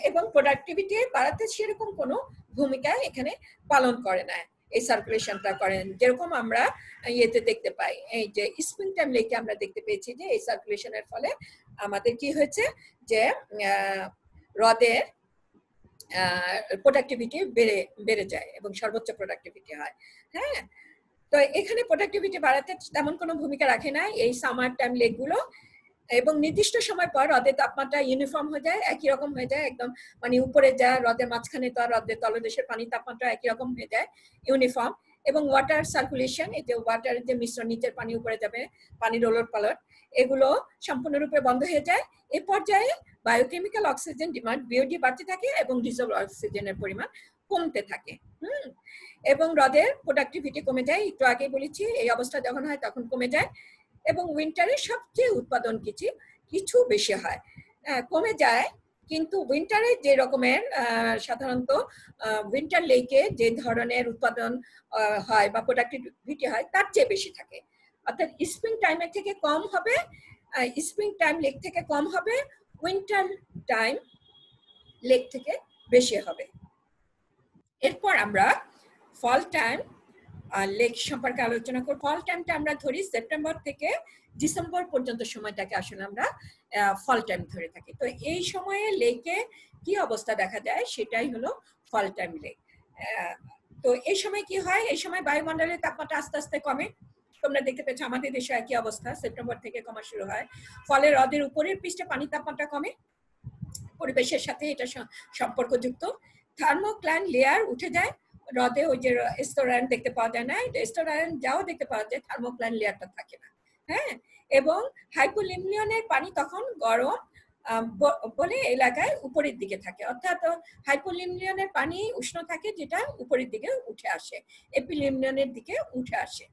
এবং প্রোডাক্টিভিটি বাড়াতে সেরকম কোনো ভূমিকা এখানে পালন করে না, এই সার্কুলেশনটা করেন যেরকম আমরা ইয়েতে দেখতে পাই। এই যে স্প্রিং টাইম লেকে আমরা দেখতে পেয়েছি যে এই সার্কুলেশনের ফলে আমাদের কি হয়েছে, যে হ্রদের প্রোডাক্টিভিটি বেড়ে যায় এবং সর্বোচ্চ প্রোডাক্টিভিটি হয়। হ্যাঁ, তো এখানে প্রোডাক্টিভিটি বাড়াতে তেমন কোনো ভূমিকা রাখে না এই সামার টাইম লেকগুলো। এবং নির্দিষ্ট সময় পর হ্রদের তাপমাত্রা ইউনিফর্ম হয়ে যায়, একই রকম হয়ে যায় একদম, মানে উপরে যা হ্রদের মাঝখানে তো হ্রদের তলদেশের পানির তাপমাত্রা একই রকম হয়ে যায়, ইউনিফর্ম। এবং ওয়াটার সার্কুলেশন, এই যে ওয়াটারের যে মিশ্রণ, নিচের পানি উপরে যাবে, পানির ওলট পালট, এগুলো সম্পূর্ণরূপে বন্ধ হয়ে যায়। এ পর্যায়ে বায়োকেমিক্যাল অক্সিজেন ডিমান্ড বিওডি বাড়তে থাকে এবং ডিজলভ অক্সিজেনের পরিমাণ কমতে থাকে। এবং হ্রদের প্রোডাক্টিভিটি কমে যায়, একটু আগে বলেছি এই অবস্থা যখন হয় তখন কমে যায়। এবং উইন্টারে সবচেয়ে উৎপাদন কিছু বেশি হয়, কমে যায়। কিন্তু উইন্টারে যে রকমের সাধারণত উইন্টার লেকে যে ধরনের উৎপাদন হয় বা প্রোডাক্টিভিটি হয় তার চেয়ে বেশি থাকে, অর্থাৎ স্প্রিং টাইমের থেকে কম হবে, স্প্রিং টাইম লেক থেকে কম হবে, উইন্টার টাইম লেক থেকে বেশি হবে। এরপর আমরা ফল টাইম লেক সম্পর্কে আলোচনা করব। ফল টাইমটা আমরা ধরি সেপ্টেম্বর থেকে ডিসেম্বর পর্যন্ত সময়টাকে আসলে আমরা ফল টাইম ধরে থাকি। তো এই সময়ে লেকে কি অবস্থা দেখা যায় সেটাই হলো ফল টাইম লেক। তো এই সময় কি হয়, এই সময় বায়ুমণ্ডলের তাপমাত্রা আস্তে আস্তে কমে, তোমরা দেখতে পেয়েছো আমাদের দেশে একই অবস্থা, সেপ্টেম্বর থেকে কমা শুরু হয়। ফলে হ্রদের উপরের পৃষ্ঠে পানির তাপমাত্রা কমে, পরিবেশের সাথে এটা সম্পর্কযুক্ত। থার্মোক্লাইন লেয়ার উঠে যায়, হ্রদে ওই যে স্তরায়ন দেখতে পাওয়া যায় না, স্তরায়ন যাও দেখতে পাওয়া যায়, থার্মোক্লাইন লেয়ারটা থাকে না। হ্যাঁ, এবং হাইপোলিমনিয়নের পানি তখন গরম বলে এলাকায় উপরের দিকে থাকে, অর্থাৎ হাইপোলিমনিয়নের পানি উষ্ণ থাকে যেটা উপরের দিকে উঠে আসে, এপিলিমনিয়নের দিকে উঠে আসে।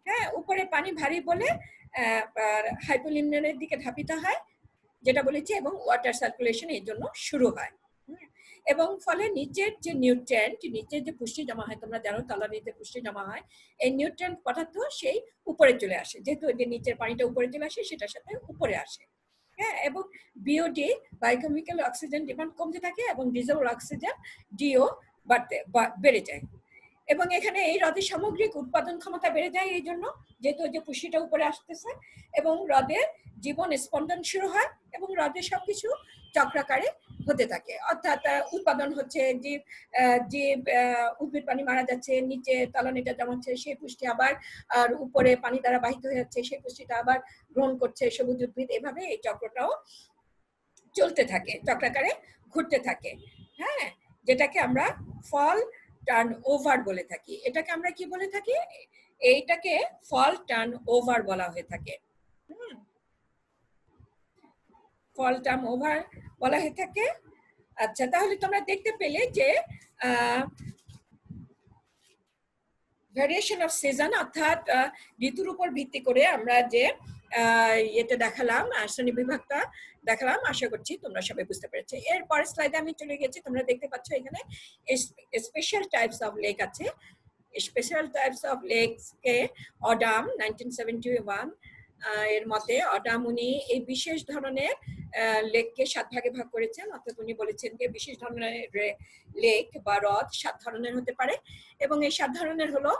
হ্যাঁ, উপরে পানি ভারী বলে হাইপোলিমনিয়নের দিকে ধাপিত হয় যেটা বলেছি, এবং ওয়াটার সার্কুলেশন এর জন্য শুরু হয়। এবং ফলে নিচের যে নিউট্রিয়েন্ট, নিচের যে পুষ্টি জমা হয়, তোমরা জানো তলানিতে পুষ্টি জমা হয়, এই নিউট্রিয়েন্ট পদার্থ সেই উপরে চলে আসে, যেহেতু যে নিচের পানিটা উপরে চলে আসে সেটার সাথে উপরে আসে। হ্যাঁ, এবং বিওডি বায়োকেমিক্যাল অক্সিজেন ডিমান্ড কমতে থাকে এবং ডিজলভ অক্সিজেন ডিও বেড়ে যায়। এবং এখানে এই হ্রদের সামগ্রিক উৎপাদন ক্ষমতা বেড়ে যায় এই জন্য, যেহেতু যে পুষ্টিটা উপরে আসতেছে, এবং হ্রদের জীবন স্পন্দন শুরু হয় এবং হ্রদের সবকিছু চক্রাকারে হতে থাকে, অর্থাৎ উৎপাদন হচ্ছে, যে উদ্ভিদ পানি মারা যাচ্ছে, নিচে তলানিটা জমাচ্ছে, সেই পুষ্টি আবার আর উপরে পানি দ্বারা বাহিত হয়ে যাচ্ছে, সেই পুষ্টিটা আবার গ্রহণ করছে সবুজ উদ্ভিদ, এভাবে এই চক্রটাও চলতে থাকে, চক্রাকারে ঘুরতে থাকে। হ্যাঁ, যেটাকে আমরা ফল টার্ন ওভার বলে থাকি। এটাকে আমরা কি বলে থাকি, এইটাকে ফল টার্ন ওভার বলা হয়ে থাকে। ফল টার্ম ওভার বলা হয়ে থাকে। আচ্ছা, তাহলে তোমরা দেখতে পেলে যে ভ্যারিয়েশন অফ সিজন অর্থাৎ ঋতুর উপর ভিত্তি করে আমরা যে এটা দেখালাম, শ্রেণী বিভাগটা দেখালাম, আশা করছি তোমরা সবাই বুঝতে পেরেছো। এর পরের স্লাইডে আমি চলে গেছি, তোমরা দেখতে পাচ্ছ এখানে স্পেশাল টাইপস অফ লেক আছে। স্পেশাল টাইপস অফ লেকস কে অডাম 1971 এর মতে অডাম উনি এই বিশেষ ধরনের লেককে 7 ভাগে ভাগ করেছেন, অর্থাৎ উনি বলেছেন যে বিশেষ ধরনের লেক বা হ্রদ 7 ধরনের হতে পারে, এবং এই 7 ধরনের হলো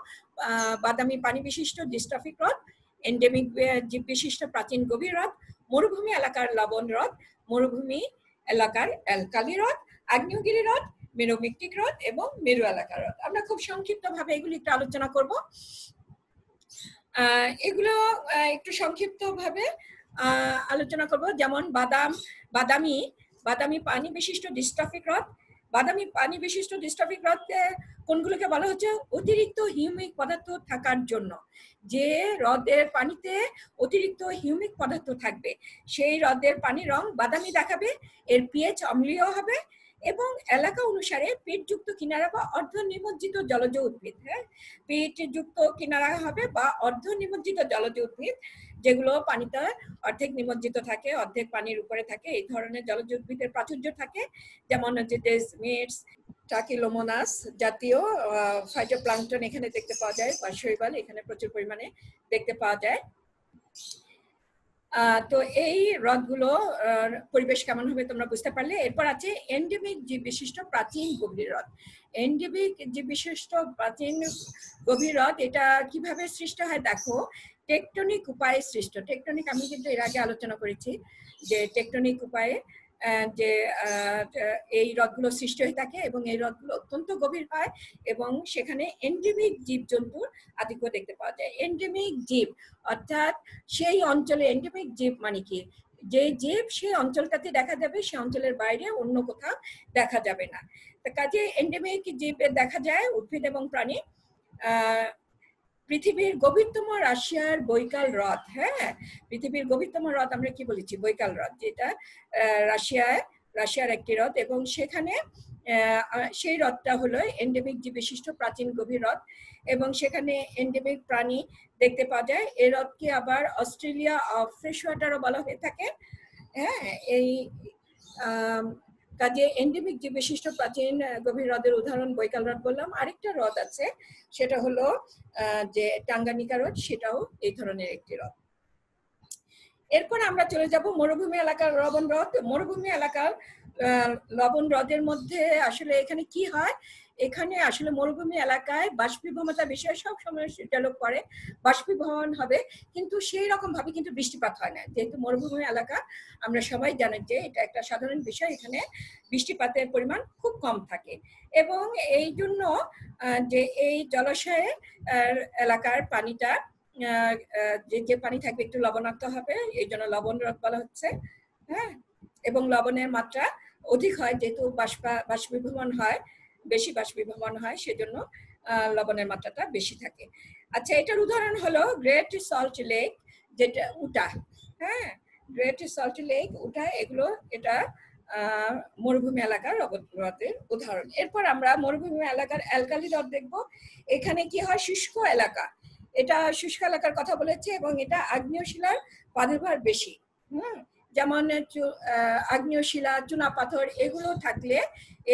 বাদামি পানি বিশিষ্ট ডিস্ট্রফিক হ্রদ, এন্ডেমিক জীব বিশিষ্ট প্রাচীন গভীর হ্রদ, মরুভূমি এলাকার লবণ হ্রদ, মরুভূমি এলাকার অ্যালকালি হ্রদ, আগ্নেয়গিরি হ্রদ, মেরোমিক্টিক হ্রদ এবং মেরু এলাকার হ্রদ। আমরা খুব সংক্ষিপ্ত ভাবে এগুলি একটু আলোচনা করব। এগুলো একটু সংক্ষিপ্ত ভাবে আলোচনা করব। যেমন বাদামি পানি বিশিষ্ট ডিস্ট্রফিক হ্রদ। বাদামি পানি বিশিষ্ট ডিস্ট্রফিক হ্রদ কোনগুলোকে বলা হচ্ছে? অতিরিক্ত হিউমিক পদার্থ থাকার জন্য। যে হ্রদের পানিতে অতিরিক্ত হিউমিক পদার্থ থাকবে সেই হ্রদের পানির রং বাদামি দেখাবে, এর পিএইচ অম্লীয় হবে এবং এলাকা অনুসারে পিটযুক্ত কিনারা বা অর্ধ নিমজ্জিত জলজ উদ্ভিদ, হ্যাঁ, পিটযুক্ত কিনারা হবে বা অর্ধ নিমজ্জিত জলজ উদ্ভিদ, যেগুলো পানিতে অর্ধেক নিমজ্জিত থাকে, অর্ধেক পানির উপরে থাকে, এই ধরনের জলজ উদ্ভিদের প্রাচুর্য থাকে। যেমন হচ্ছে ডেসমিটস, ট্রাকিলোমোনাস জাতীয় ফাইটোপ্লাঙ্কটন এখানে দেখতে পাওয়া যায়, বা শৈবাল এখানে প্রচুর পরিমাণে দেখতে পাওয়া যায়। তো এই হ্রদগুলো পরিবেশ কেমন হবে তোমরা বুঝতে পারলে। এরপর আছে এন্ডেমিক জীব বিশিষ্ট প্রাচীন গভীর হ্রদ। এন্ডেমিক জীব বিশিষ্ট প্রাচীন গভীর হ্রদ এটা কিভাবে সৃষ্টি হয় দেখো, টেকটনিক উপায়ে সৃষ্ট। টেকটনিক আমি কিন্তু এর আগে আলোচনা করেছি যে টেকটনিক উপায়ে যে এই হ্রদগুলো সৃষ্টি হয়ে থাকে এবং এই হ্রদগুলো অত্যন্ত গভীর হয় এবং সেখানে এন্ডেমিক জীবজন্তুর আধিক্য দেখতে পাওয়া যায়। এন্ডেমিক জীব অর্থাৎ সেই অঞ্চলে, এন্ডেমিক জীব মানে কি, যে জীব সেই অঞ্চলটাতে দেখা যাবে, সে অঞ্চলের বাইরে অন্য কোথাও দেখা যাবে না। কাজে এন্ডেমিক জীব দেখা যায় উদ্ভিদ এবং প্রাণী। পৃথিবীর গভীরতম রাশিয়ার বৈকাল হ্রদ, হ্যাঁ, পৃথিবীর গভীরতম হ্রদ আমরা কি বলেছি? বৈকাল হ্রদ, যেটা রাশিয়ার একটি হ্রদ এবং সেখানে সেই হ্রদটা হলো এন্ডেমিক জীব বিশিষ্ট প্রাচীন গভীর হ্রদ এবং সেখানে এন্ডেমিক প্রাণী দেখতে পাওয়া যায়। এই হ্রদকে আবার অস্ট্রেলিয়া অফ ফ্রেশ ওয়াটারও বলা হয়ে থাকে। হ্যাঁ, এই কাজে এন্ডেমিক জীব বিশিষ্ট প্রাচীন গভীর হ্রদের উদাহরণ বৈকাল হ্রদ বললাম। আরেকটা হ্রদ আছে, সেটা হলো যে টাঙ্গানিকা হ্রদ, সেটাও এই ধরনের একটি হ্রদ। এরপর আমরা চলে যাব মরুভূমি এলাকার লবণ হ্রদ। মরুভূমি এলাকার লবণ হ্রদের মধ্যে আসলে এখানে কি হয়, এখানে আসলে মরুভূমি এলাকায় বাষ্পীভবনতা বিষয় সব সময় ডেভেলপ করে, বাষ্পীভবন হবে কিন্তু সেই রকম ভাবে কিন্তু বৃষ্টিপাত হয় না। যেহেতু মরুভূমি এলাকা আমরা সবাই জানি যে এটা একটা সাধারণ বিষয়, এখানে বৃষ্টিপাতের পরিমাণ খুব কম থাকে এবং এই জন্য যে এই জলাশয়ে এলাকার পানিটা যে পানি থাকবে একটু লবণাক্ত হবে, এই জন্য লবণ হ্রদ বলা হচ্ছে। হ্যাঁ, এবং লবণের মাত্রা অধিক হয় যেহেতু বাষ্পীভবন হয়, বেশি বাষ্পীভবন হয়, সেজন্য লবণের মাত্রাটা বেশি থাকে। আচ্ছা, এটার উদাহরণ হলো গ্রেট সল্ট লেক, যেটা উটা, হ্যাঁ, গ্রেট সল্ট লেক, উটা, এগুলো এটা মরুভূমি এলাকার হ্রদের উদাহরণ। এরপর আমরা মরুভূমি এলাকার অ্যালকালি হ্রদ দেখবো। এখানে কি হয়, শুষ্ক এলাকা, এটা শুষ্ক এলাকার কথা বলেছে এবং এটা আগ্নেয় শিলার প্রাদুর্ভাব বেশি। যেমন আগ্নেয় শিলা, চুনা পাথর এগুলো থাকলে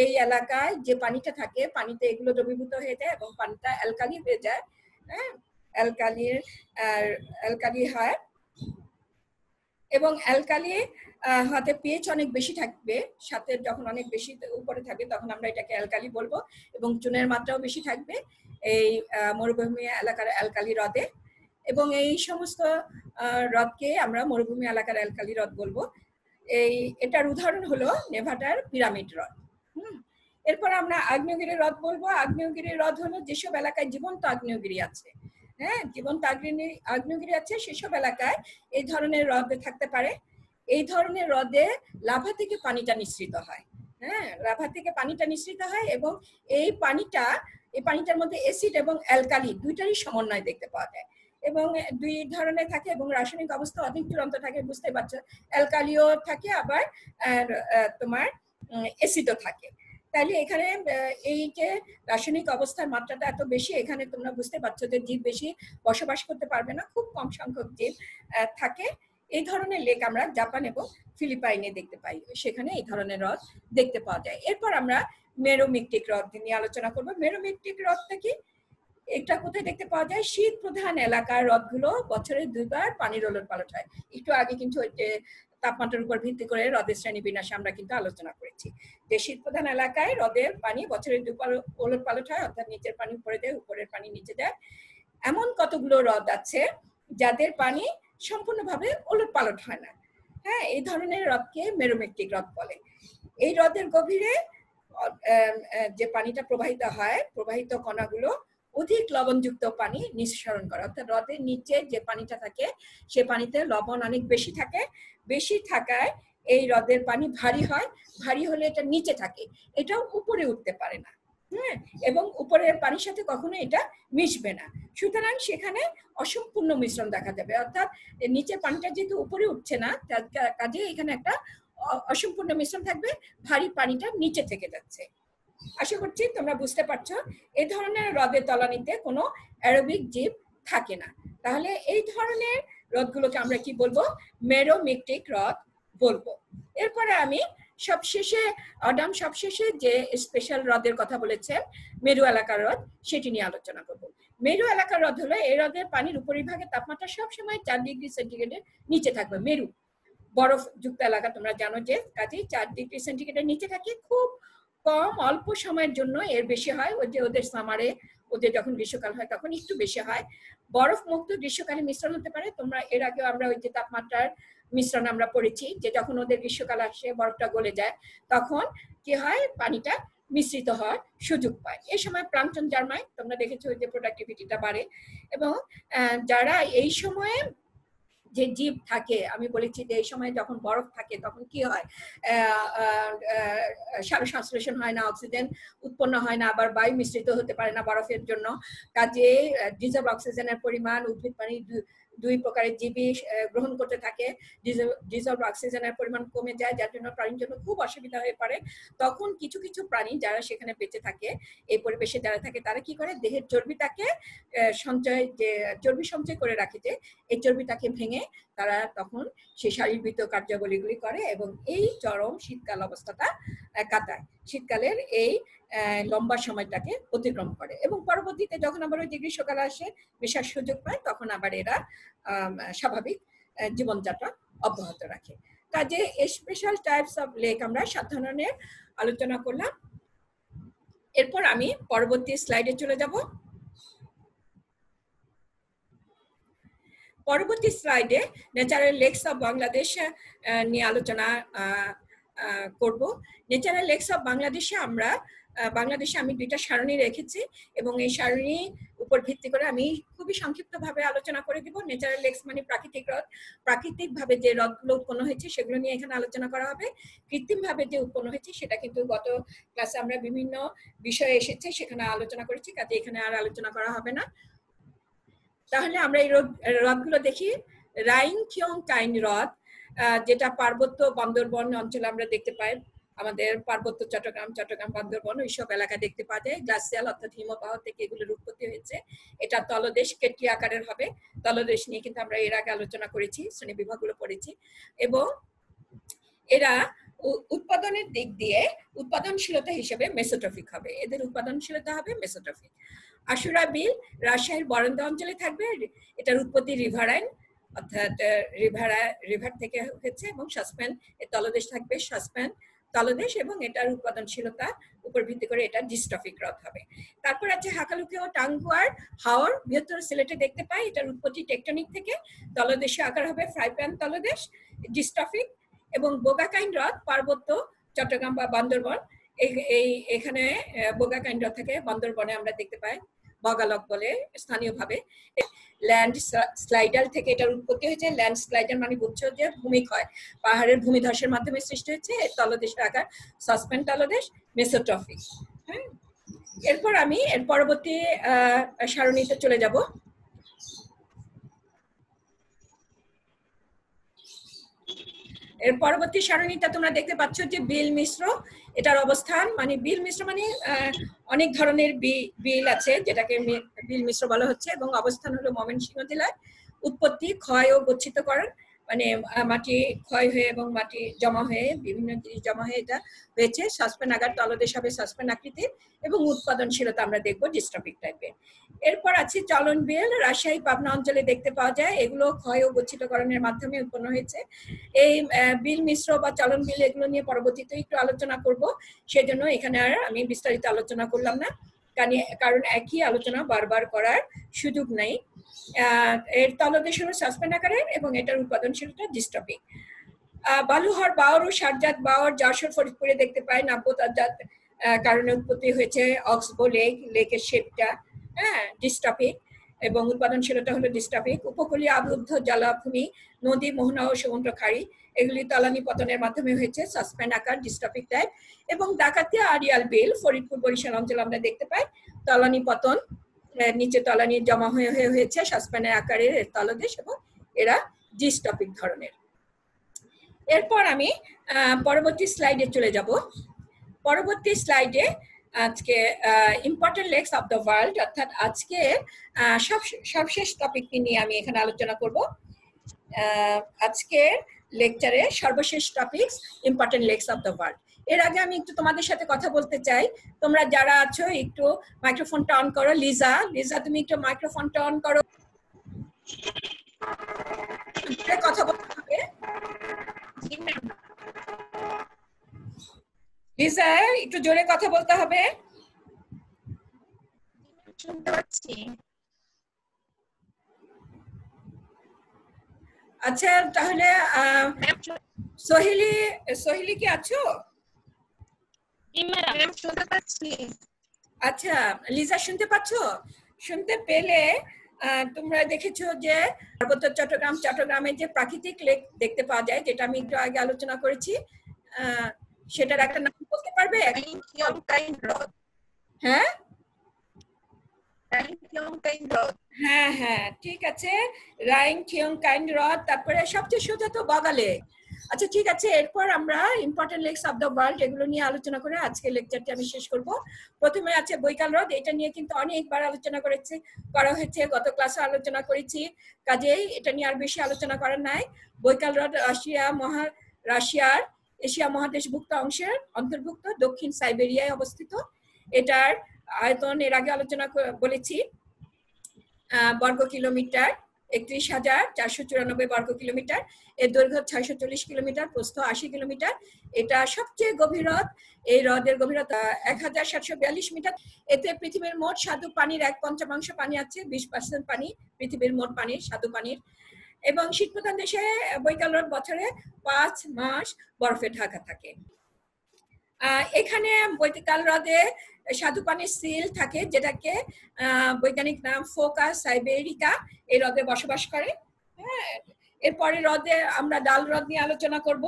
এই এলাকায় যে পানিটা থাকে, পানিতে এগুলো দ্রবীভূত হয়ে যায় এবং পানিটা অ্যালকালি হয়ে যায়। হ্যাঁ, অ্যালকালি হয় এবং অ্যালকালি হাতে পিএইচ অনেক বেশি থাকবে, সাথে যখন অনেক বেশি উপরে থাকবে তখন আমরা এটাকে অ্যালকালি বলবো এবং চুনের মাত্রাও বেশি থাকবে এই মরুভূমি এলাকার অ্যালকালি হ্রদে এবং এই সমস্ত হ্রদকে আমরা মরুভূমি এলাকার অ্যালকালি হ্রদ বলবো। এটার উদাহরণ হলো নেভাডার পিরামিড হ্রদ। এরপর আমরা আগ্নেয়গিরি হ্রদ বলবো। আগ্নেয়গিরি হ্রদ হলো যেসব এলাকায় জীবন্ত আগ্নেয়গিরি আছে, হ্যাঁ, জীবন্ত আগ্নেয়গিরি আছে সেসব এলাকায় এই ধরনের হ্রদ থাকতে পারে। এই ধরনের হ্রদে লাভা থেকে পানিটা নিঃসৃত হয়, হ্যাঁ, লাভা থেকে পানিটা নিঃসৃত হয় এবং এই পানিটার মধ্যে অ্যাসিড এবং অ্যালকালি দুইটারই সমন্বয় দেখতে পাওয়া যায় এবং দুই ধরনের থাকে এবং রাসায়নিক অবস্থা অধিক চূড়ান্ত থাকে, বুঝতে পারছো, অ্যালকালিও থাকে আবার তোমার অ্যাসিডও থাকে। তাহলে এখানে এই যে রাসায়নিক অবস্থার মাত্রাটা এত বেশি, এখানে তোমরা বুঝতে পারছো যে জীব বেশি বসবাস করতে পারবে না, খুব কম সংখ্যক জীব থাকে। এই ধরনের লেক আমরা জাপান এবং ফিলিপাইনে দেখতে পাই, সেখানে এই ধরনের হ্রদ দেখতে পাওয়া যায়। এরপর আমরা মেরোমিকটিক হ্রদ নিয়ে আলোচনা করব। মেরোমিকটিক হ্রদটা কি? এটা কোথায় দেখতে পাওয়া যায়? শীত প্রধান এলাকার হ্রদগুলো বছরে 2 বার পানির ওলটপালট হয়। একটু আগে কিন্তু তাপমাত্রার উপর ভিত্তি করে হ্রদের শ্রেণী বিন্যাসে আমরা কিন্তু আলোচনা করেছি যে শীত প্রধান এলাকায় হ্রদের পানি বছরে 2 বার ওলটপালট হয়, অর্থাৎ নিচের পানি উপরে যায়, উপরের পানি নিচে যায়। এমন কতগুলো হ্রদ আছে যাদের পানি সম্পূর্ণভাবে ওলটপালট হয় না। হ্যাঁ, এই ধরনের হ্রদকে মেরোমেট্রিক হ্রদ বলে। এই হ্রদের গভীরে যে পানিটা প্রবাহিত হয়, প্রবাহিত কণাগুলো অধিক লবণযুক্ত পানি নিঃসরণ করে, অর্থাৎ হ্রদের নিচে যে পানিটা থাকে সে পানিতে লবণ অনেক বেশি থাকে। বেশি থাকায় এই হ্রদের পানি ভারী হয়, ভারী হলে এটা নিচে থাকে, এটাও উপরে উঠতে পারে না। হ্যাঁ, এবং উপরের পানির সাথে কখনো এটা মিশবে না, সুতরাং সেখানে অসম্পূর্ণ মিশ্রণ দেখা যাবে, অর্থাৎ নিচের পানিটা যেহেতু উপরে উঠছে না, কাজে এখানে একটা অসম্পূর্ণ মিশ্রণ থাকবে, ভারী পানিটা নিচে থেকে যাচ্ছে। আশা করছি তোমরা বুঝতে পারছো। এই ধরনের হ্রদের তলানিতে কোনো অ্যারোবিক জীব থাকে না। তাহলে এই ধরনের হ্রদগুলোকে আমরা কি বলবো? মেরোমিকটিক হ্রদ বলবো। এরপরে আমি সবশেষে যে স্পেশাল হ্রদের কথা বলেছেন, মেরু এলাকার হ্রদ, সেটি নিয়ে আলোচনা করব। মেরু এলাকার হ্রদ হলো এই হ্রদের পানির উপরিভাগের তাপমাত্রা সবসময় 4 ডিগ্রি সেন্টিগ্রেডের নিচে থাকবে। মেরু বরফযুক্ত এলাকা, তোমরা জানো যে, কাজেই 4 ডিগ্রি সেন্টিগ্রেডের নিচে থাকে। খুব কম অল্প সময়ের জন্য এর বেশি হয়, ওই যে ওদের সামারে, ওদের যখন গ্রীষ্মকাল হয় তখন একটু বেশি হয়। বরফ মুক্ত গ্রীষ্মকালে মিশ্রণ হতে পারে। তোমরা এর আগে আমরা ওই যে তাপমাত্রার মিশ্রণ আমরা পড়েছি, যে যখন ওদের গ্রীষ্মকাল আসে বরফটা গলে যায় তখন কি হয়, পানিটা মিশ্রিত হওয়ার সুযোগ পায়। এই সময় প্লাঙ্কটন জন্মায়, তোমরা দেখেছো যে প্রোডাক্টিভিটিটা বাড়ে। এবং যারা এই সময়ে যে জীব থাকে, আমি বলেছি যে এই সময় যখন বরফ থাকে তখন কি হয়, সার সংশ্লেষণ হয় না, অক্সিজেন উৎপন্ন হয় না, আবার বায়ু মিশ্রিত হতে পারে না বরফের জন্য। কাজে ডিজলভ অক্সিজেনের পরিমাণ, উদ্ভিদ প্রাণী দুই প্রকারের জীবই গ্রহণ করতে থাকে, ডিজলভ অক্সিজেনের পরিমাণ কমে যায়, যার জন্য প্রাণীর জন্য খুব অসুবিধা হয়ে পড়ে। তখন কিছু কিছু প্রাণী যারা সেখানে বেঁচে থাকে, এই পরিবেশে যারা থাকে, তারা কি করে, দেহের চর্বিটাকে সঞ্চয়, যে চর্বি সঞ্চয় করে রাখে, যে এই চর্বিটাকে ভেঙে তারা তখন সেই শারীরবৃত্ত কার্যাবলীগুলি করে এবং এই চরম শীতকাল অবস্থাটা কাটায়, শীতকালের এই লম্বা সময়টাকে অতিক্রম করে। এবং পরবর্তীতে যখন আবার ওই গ্রীষ্মকাল আসে, বেশার সুযোগ পায়, তখন আবার এরা স্বাভাবিক জীবনযাত্রা অব্যাহত রাখে। কাজে স্পেশাল টাইপস অফ লেক আমরা 7 ধরনের আলোচনা করলাম। এরপর আমি পরবর্তী স্লাইডে চলে যাব। পরবর্তী স্লাইডে ন্যাচারাল লেকস অফ বাংলাদেশ নিয়ে আলোচনা করব। ন্যাচারাল লেকস অফ বাংলাদেশে আমি 2টা সারণী রেখেছি এবং এই সারণী উপর ভিত্তি করে আমি খুবই সংক্ষিপ্তভাবে আলোচনা করে দিব। ন্যাচারাল লেকস মানে প্রাকৃতিক হ্রদ, প্রাকৃতিকভাবে যে হ্রদগুলো উৎপন্ন হয়েছে সেগুলো নিয়ে এখানে আলোচনা করা হবে। কৃত্রিমভাবে যে উৎপন্ন হয়েছে সেটা কিন্তু গত ক্লাসে আমরা বিভিন্ন বিষয়ে এসেছে, সেখানে আলোচনা করেছি, কাজে এখানে আর আলোচনা করা হবে না। তাহলে আমরা এই হ্রদগুলো দেখি। রাইনকিয়ং টাইন হ্রদ, যেটা পার্বত্য বান্দরবন অঞ্চলে আমরা দেখতে পাই, আমাদের পার্বত্য চট্টগ্রাম বান্দরবন ওইসব এলাকা দেখতে পাওয়া যায়। গ্লাসিয়াল অর্থাৎ হিমবাহ থেকে এগুলোর উৎপত্তি হয়েছে। এটা তলদেশ কেটলি আকারের হবে। তলদেশ নিয়ে কিন্তু আমরা এর আগে আলোচনা করেছি, শ্রেণী বিভাগগুলো পড়েছি। এবং এরা উৎপাদনের দিক দিয়ে উৎপাদনশীলতা হিসেবে মেসোট্রফিক হবে, এদের উৎপাদনশীলতা হবে মেসোট্রফিক। আশুরা বিল রাজশাহীর বরেন্দ্র অঞ্চলে থাকবে। এটার উৎপত্তি রিভারাইন, অর্থাৎ রিভার থেকে হয়েছে, এবং সাসপেন এর তলদেশ থাকবে, সাসপেন তলদেশ, এবং এটার উৎপাদনশীলতা উপর ভিত্তি করে এটা ডিস্ট্রফিক হ্রদ হবে। তারপর আছে হাকালুকি ও টাঙ্গুয়ার হাওর, বৃহত্তর সিলেটে দেখতে পাই। এটার উৎপত্তি টেকটনিক থেকে, তলদেশে আকার হবে ফ্রাই প্যান তলদেশ, ডিস্ট্রফিক। এবং বোগাকাইন হ্রদ পার্বত্য চট্টগ্রাম বা বান্দরবন, এখানে বোগাকাইন হ্রদ থেকে বান্দরবনে আমরা দেখতে পাই, বগালক বলে স্থানীয়ভাবে। ল্যান্ড স্লাইডার থেকে এটার উৎপত্তি হয়েছে। ল্যান্ড স্লাইডার মানে বুঝছো যে ভূমিক্ষয়, পাহাড়ের ভূমিধসের মাধ্যমে সৃষ্টি হয়েছে। তলদেশের আকার সাসপেন তলদেশ, মেসোট্রফিক। হ্যাঁ, এরপর আমি এর পরবর্তী সারণীতে চলে যাব। এর পরবর্তী সারণীটা তোমরা দেখতে পাচ্ছ যে বিল মিশ্র, এটার অবস্থান মানে বিল মিশ্র মানে অনেক ধরনের বিল আছে যেটাকে বিল মিশ্র বলা হচ্ছে, এবং অবস্থান হলো ময়মনসিংহ জেলায়। উৎপত্তি ক্ষয় ও গচ্ছিতকরণ মানে মাটি ক্ষয় হয়ে এবং মাটি জমা হয়ে বিভিন্ন জিনিস জমা হয়ে এটা হয়েছে। সাসপেন আকার, তলদেশ হবে সাসপেন আকৃতির, এবং উৎপাদনশীলতা আমরা দেখবো ডিস্ট্রফিক টাইপের। এরপর আছে চলন বিল, রাজশাহী পাবনা অঞ্চলে দেখতে পাওয়া যায়। এগুলো ক্ষয় ও গচ্ছিতকরণের মাধ্যমে উৎপন্ন হয়েছে। এই বিল মিশ্র বা চলন বিল এগুলো নিয়ে পরবর্তীতে একটু আলোচনা করব, সেজন্য এখানে আর আমি বিস্তারিত আলোচনা করলাম না, কারণ একই আলোচনা বারবার করার সুযোগ নাই। এর তলদেশ হলো সাসপেন আকারের এবং এটার উৎপাদনশীলতা ডিস্ট্রফিক। বালুহর বাওর ও সারজাত বাওর যশোর ফরিদপুরে দেখতে পাই। নাব্যতাজাত কারণে উৎপত্তি হয়েছে অক্সবো লেক, লেকের শেপটা ডিস্ট্রফিক এবং উৎপাদনশীলতা হলো ডিস্ট্রফিক। উপকূলীয় আবদ্ধ জলাভূমি, নদী, মোহনা ও সমুদ্র খাড়ি এগুলি তলানি পতনের মাধ্যমে হয়েছে সাসপেন আকার ডিস্ট্রফিক টাইপ। এবং ডাকাতিয়া আড়িয়াল বিল ফরিদপুর বরিশাল অঞ্চলে আমরা দেখতে পাই তলানি পতন, নিচে তলানি জমা হয়ে হয়েছে সাসপেনের আকারের তলদেশ, এবং এরা ডিস্ট্রফিক ধরনের। এরপর আমি পরবর্তী স্লাইডে চলে যাব। পরবর্তী স্লাইডে আজকে important lakes of the world, অর্থাৎ আজকে সবশেষ টপিকটি নিয়ে আমি এখানে আলোচনা করব। আজকের লেকচারে সর্বশেষ topic important lakes of the world. এর আগে আমি একটু তোমাদের সাথে কথা বলতে চাই। তোমরা যারা আছো একটু মাইক্রোফোনটা অন করো। লিজা, তুমি একটু মাইক্রোফোনটা অন করো, কথা বলতে হবে। লিজা, একটু জোরে কথা বলতে হবে। আচ্ছা, তাহলে সোহেলি কি আছো? আচ্ছা, লিজা শুনতে পাচ্ছ? শুনতে পেলে তোমরা দেখেছো যে পার্বত্য চট্টগ্রামে যে প্রাকৃতিক লেক দেখতে পাওয়া যায়, যেটা আমি একটু আগে আলোচনা করেছি, সেটার একটা নাম বলতে পারবে? হ্যাঁ হ্যাঁ হ্যাঁ, ঠিক আছে, রাইং থিয়ং কাইন হ্রদ। তারপরে সবচেয়ে সোজা তো বগা লেক। আচ্ছা ঠিক আছে, এরপর আমরা important lakes of the world এগুলো নিয়ে আলোচনা করে আজকে লেকচারটি আমি শেষ করব। প্রথমে আছে বৈকাল হ্রদ, এটা নিয়ে কিন্তু অনেকবার আলোচনা করা হয়েছে, গত ক্লাসে আলোচনা করেছি, কাজেই এটা নিয়ে আর বেশি আলোচনা করার নাই। বৈকাল হ্রদ রাশিয়ার এশিয়া মহাদেশভুক্ত অংশের অন্তর্ভুক্ত, দক্ষিণ সাইবেরিয়ায় অবস্থিত। এটার আয়তন এর আগে আলোচনা বলেছি, বর্গ কিলোমিটার 31,494 বর্গ কিলোমিটার। এর দৈর্ঘ্য 640 কিলোমিটার, প্রস্থ 80 কিলোমিটার। এটা সবচেয়ে গভীর হ্রদ। এই হ্রদের গভীরতা 1742 মিটার। এতে পৃথিবীর মোট স্বাদু পানির 1/5 পানি আছে, 20% পানি পৃথিবীর মোট পানির, স্বাদু পানির। এবং শীতপ্রধান দেশে বৈকাল হ্রদ বছরে 5 মাস বরফে ঢাকা থাকে। এখানে বৈকাল হ্রদে স্বাদু পানির সিল থাকে, যেটাকে বৈজ্ঞানিক নাম ফোকা সাইবেরিকা, এই হ্রদে বসবাস করে। এরপরে হ্রদে আমরা ডাল হ্রদ নিয়ে আলোচনা করব।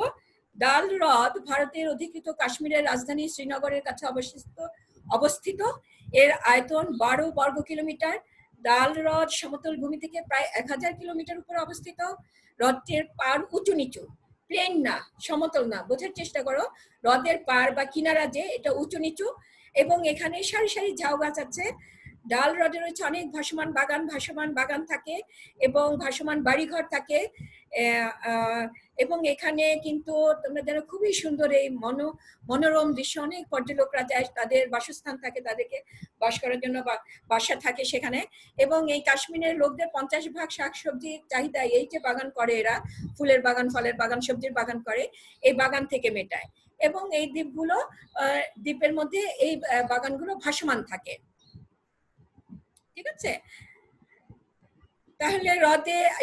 ডাল হ্রদ ভারতের অধিকৃত কাশ্মীরের রাজধানী শ্রীনগরের কাছে অবস্থিত। এর আয়তন 12 বর্গ কিলোমিটার। ডাল হ্রদ সমতল ভূমি থেকে প্রায় 1000 কিলোমিটার উপরে অবস্থিত। হ্রদটির পাড় উঁচু নিচু, প্লেন না, সমতল না, বোঝার চেষ্টা করো। হ্রদের পাড় বা কিনারা যে এটা উঁচু নিচু, এবং এখানে সারি সারি ঝাউ গাছ আছে। ডাল হ্রদে রয়েছে অনেক ভাসমান বাগান থাকে এবং ভাসমান বাড়িঘর থাকে। এবং এখানে কিন্তু তোমরা জানো খুবই সুন্দর এই মনোরম দৃশ্য। অনেক পর্যটকরা যায়, তাদের বাসস্থান থাকে, তাদেরকে বাস করার জন্য বাসা থাকে সেখানে। এবং এই কাশ্মীরের লোকদের 50% শাকসবজির চাহিদা এই যে বাগান করে এরা, ফুলের বাগান, ফলের বাগান, সবজির বাগান করে, এই বাগান থেকে মেটায়। এবং এই দ্বীপের মধ্যে এই বাগানগুলো ভাসমান থাকে। ঠিক আছে, তাহলে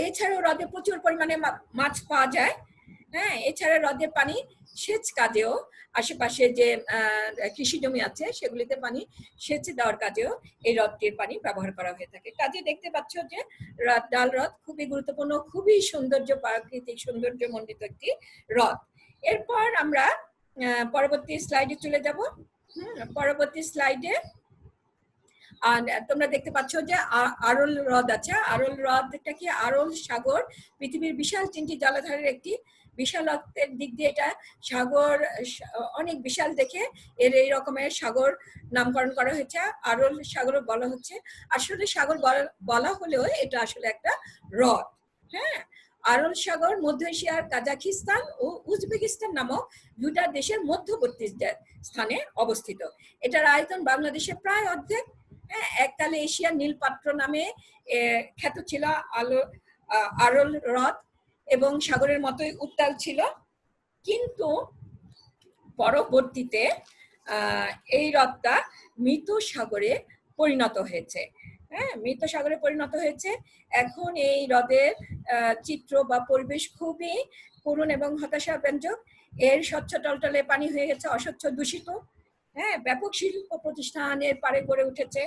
এছাড়াও হ্রদে প্রচুর পরিমাণে মাছ পাওয়া যায়। এছাড়া হ্রদের পানি সেচ কাজেও, আশেপাশে যে কৃষি জমি আছে সেগুলিতে পানি সেচ দেওয়ার কাজেও এই হ্রদটির পানি ব্যবহার করা হয়ে থাকে। কাজে দেখতে পাচ্ছ যে ডাল হ্রদ খুবই গুরুত্বপূর্ণ, খুবই প্রাকৃতিক সৌন্দর্য মণ্ডিত একটি হ্রদ। এরপর আমরা পরবর্তী স্লাইডে চলে যাব। পরবর্তী স্লাইডে তোমরা দেখতে পাচ্ছ যে আরল হ্রদ আছে। আরল হ্রদটা কি? আরল সাগর পৃথিবীর বিশাল 3টি জলাধারের একটি বিশালত্বের দিক দিয়ে এটা সাগর অনেক বিশাল দেখে এর এই রকমের সাগর নামকরণ করা হয়েছে। আরল সাগর বলা হচ্ছে, আসলে সাগর বলা হলেও এটা আসলে একটা হ্রদ। হ্যাঁ, আরল সাগর মধ্য এশিয়ার কাজাকিস্তান ও উজবেকিস্তান নামক দুটা দেশের মধ্যবর্তী স্থানে অবস্থিত। এটার আয়তন বাংলাদেশের প্রায় অর্ধেক। হ্যাঁ, এককালে এশিয়ার নীলপাত্র নামে খ্যাত ছিল আরল হ্রদ এবং সাগরের মতোই উত্তাল ছিল, কিন্তু পরবর্তীতে এই হ্রদটা মৃত সাগরে পরিণত হয়েছে। হ্যাঁ, মৃত সাগরে পরিণত হয়েছে। এখন এই হ্রদের চিত্র বা পরিবেশ খুবই করুণ এবং হতাশাব্যঞ্জক। এর স্বচ্ছ টলটলে পানি হয়ে গেছে অস্বচ্ছ, দূষিত। হ্যাঁ, ব্যাপক শিল্প প্রতিষ্ঠানের পারে গড়ে উঠেছে।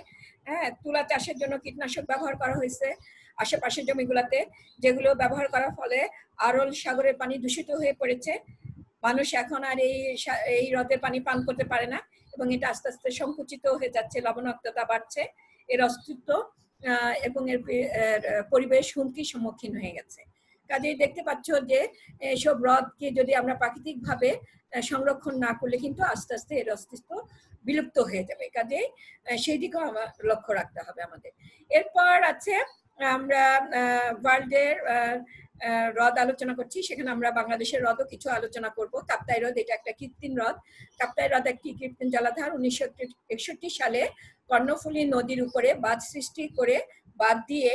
হ্যাঁ, তুলা চাষের জন্য কীটনাশক ব্যবহার করা হয়েছে আশেপাশের জমিগুলোতে, যেগুলো ব্যবহার করার ফলে আরল সাগরের পানি দূষিত হয়ে পড়েছে। মানুষ এখন আর এই হ্রদের পানি পান করতে পারে না এবং এটা আস্তে আস্তে সংকুচিত হয়ে যাচ্ছে, লবণাক্ততা বাড়ছে, এর অস্তিত্ব এবং এর পরিবেশ হুমকির সম্মুখীন হয়ে গেছে। কাজেই দেখতে পাচ্ছ যে এসব হ্রদকে যদি আমরা প্রাকৃতিকভাবে সংরক্ষণ না করলে কিন্তু আস্তে আস্তে এর অস্তিত্ব বিলুপ্ত হয়ে যাবে। কাজেই সেই দিকেও আমার লক্ষ্য রাখতে হবে আমাদের। এরপর আছে আমরা ওয়ার্ল্ডের হ্রদ আলোচনা করছি, সেখানে আমরা বাংলাদেশের হ্রদও কিছু আলোচনা করব। কাপ্তাই হ্রদ, এটা একটা কৃত্রিম হ্রদ। কাপ্তাই হ্রদ একটি কৃত্রিম জলাধার। 1961 সালে কর্ণফুলী নদীর উপরে বাঁধ সৃষ্টি করে বাঁধ দিয়ে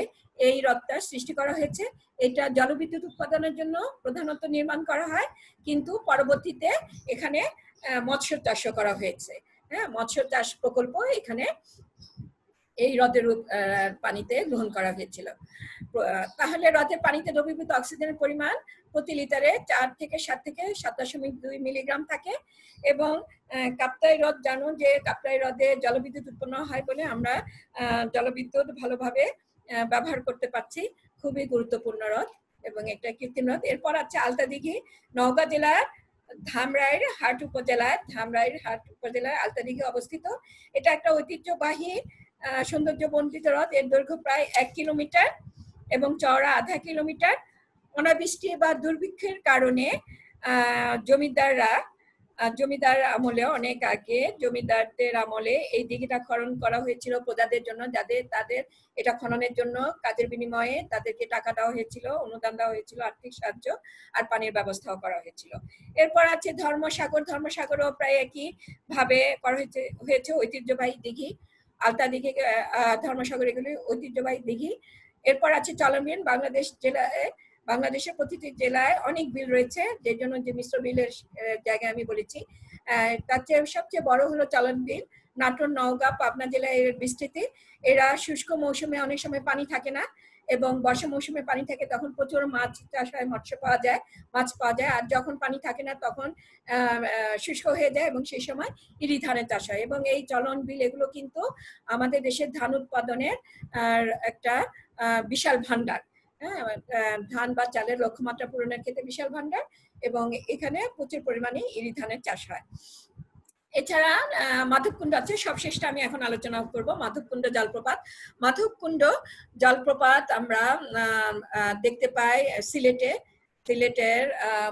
এই হ্রদটা সৃষ্টি করা হয়েছে। এটা জলবিদ্যুৎ উৎপাদনের জন্য প্রধানত নির্মাণ করা হয়, কিন্তু পরবর্তীতে এখানে মৎস্য চাষও করা হয়েছে। হ্যাঁ, মৎস্য চাষ প্রকল্প এখানে এই হ্রদের পানিতে গ্রহণ করা হয়েছিল। তাহলে হ্রদের পানিতে দ্রবীভূত অক্সিজেনের পরিমাণ প্রতি লিটারে 4 থেকে 7.2 মিলিগ্রাম থাকে। এবং কাপ্তাই হ্রদ, জানো যে কাপ্তাই হ্রদে জলবিদ্যুৎ উৎপন্ন হয় বলে আমরা জলবিদ্যুৎ ভালোভাবে ব্যবহার করতে পারছি। খুবই গুরুত্বপূর্ণ হ্রদ এবং একটা কৃত্রিম হ্রদ। এরপর আছে আলতা দিঘি, নওগাঁ জেলার ধামরাইয়ের হাট উপজেলায় আলতা দিঘি অবস্থিত। এটা একটা ঐতিহ্যবাহী সৌন্দর্যবন্দিত হ্রদ। এর দৈর্ঘ্য প্রায় 1 কিলোমিটার এবং চওড়া আধা কিলোমিটার। অনাবৃষ্টি বা দুর্ভিক্ষের কারণে জমিদার আমলে, অনেক আগে জমিদারদের আমলে এই দিঘিটা খনন করা হয়েছিল প্রজাদের জন্য, তাদের এটা খননের জন্য কাজের বিনিময়ে তাদেরকে টাকা দেওয়া হয়েছিল, অনুদান দেওয়া হয়েছিল, আর্থিক সাহায্য আর পানির ব্যবস্থাও করা হয়েছিল। এরপর আছে ধর্মসাগরও প্রায় একই ভাবে করা হয়েছে ঐতিহ্যবাহী দিঘি। আলতা দিঘি, ধর্মসাগর, এগুলি ঐতিহ্যবাহী দিঘি। এরপর আছে চলন বিল। বাংলাদেশের প্রতিটি জেলায় অনেক বিল রয়েছে, যে জন্য যে মিশ্র বিলের জায়গায় আমি বলেছি। তার চেয়ে সবচেয়ে বড় হলো চলন বিল। নাটোর, নওগাঁ, পাবনা জেলায় এর বিস্তৃতি। এরা শুষ্ক মৌসুমে অনেক সময় পানি থাকে না এবং বর্ষা মৌসুমে পানি থাকে, তখন প্রচুর মাছ চাষ হয়, মাছ পাওয়া যায়। আর যখন পানি থাকে না তখন শুষ্ক হয়ে যায় এবং সেই সময় ইরি ধানের চাষ হয়। এবং এই চলন বিল এগুলো কিন্তু আমাদের দেশের ধান উৎপাদনের একটা বিশাল ভান্ডার। হ্যাঁ, ধান বা চালের লক্ষ্যমাত্রা পূরণের ক্ষেত্রে বিশাল ভান্ডার এবং এখানে প্রচুর পরিমাণে ইরি ধানের চাষ হয়। এছাড়া মাধবকুণ্ড আছে, সবশেষটা আমি এখন আলোচনা করব। মাধবকুণ্ড জলপ্রপাত। মাধবকুণ্ড জলপ্রপাত আমরা দেখতে পাই সিলেটের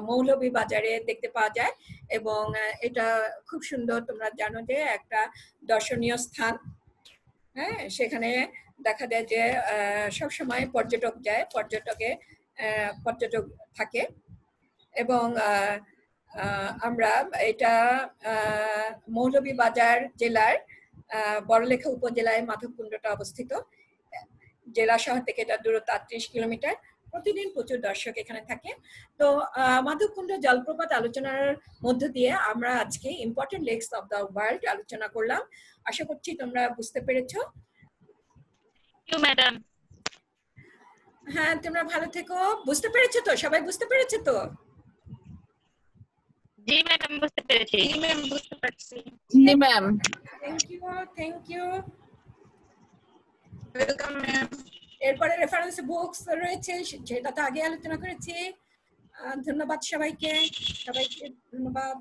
মৌলভীবাজারে দেখতে পাওয়া যায় এবং এটা খুব সুন্দর। তোমরা জানো যে একটা দর্শনীয় স্থান। হ্যাঁ, সেখানে দেখা যায় যে সবসময় পর্যটক যায়, পর্যটক থাকে এবং আমরা এটা মৌলভীবাজার জেলার বড়লেখা উপজেলায় মাধবকুণ্ডটা অবস্থিত। জেলা শহর থেকে এটা দূরত্ব 38 কিলোমিটার। প্রতিদিন প্রচুর দর্শক এখানে থাকে। তো মাধবকুণ্ড জলপ্রপাত আলোচনার মধ্য দিয়ে আমরা আজকে important lakes of the world আলোচনা করলাম। আশা করছি তোমরা বুঝতে পেরেছো। ম্যাডাম, হ্যাঁ, তোমরা ভালো থেকো। বুঝতে পেরেছো তো? সবাই বুঝতে পেরেছে তো? জি ম্যাডাম, বুঝতে পেরেছি। জি ম্যাম, বুঝতে পারছি। জি ma'am. Thank you. Welcome ma'am. এরপরে রেফারেন্স বুকস রয়েছে, সেটা তো আগে আলোচনা করেছি। ধন্যবাদ সবাইকে, ধন্যবাদ।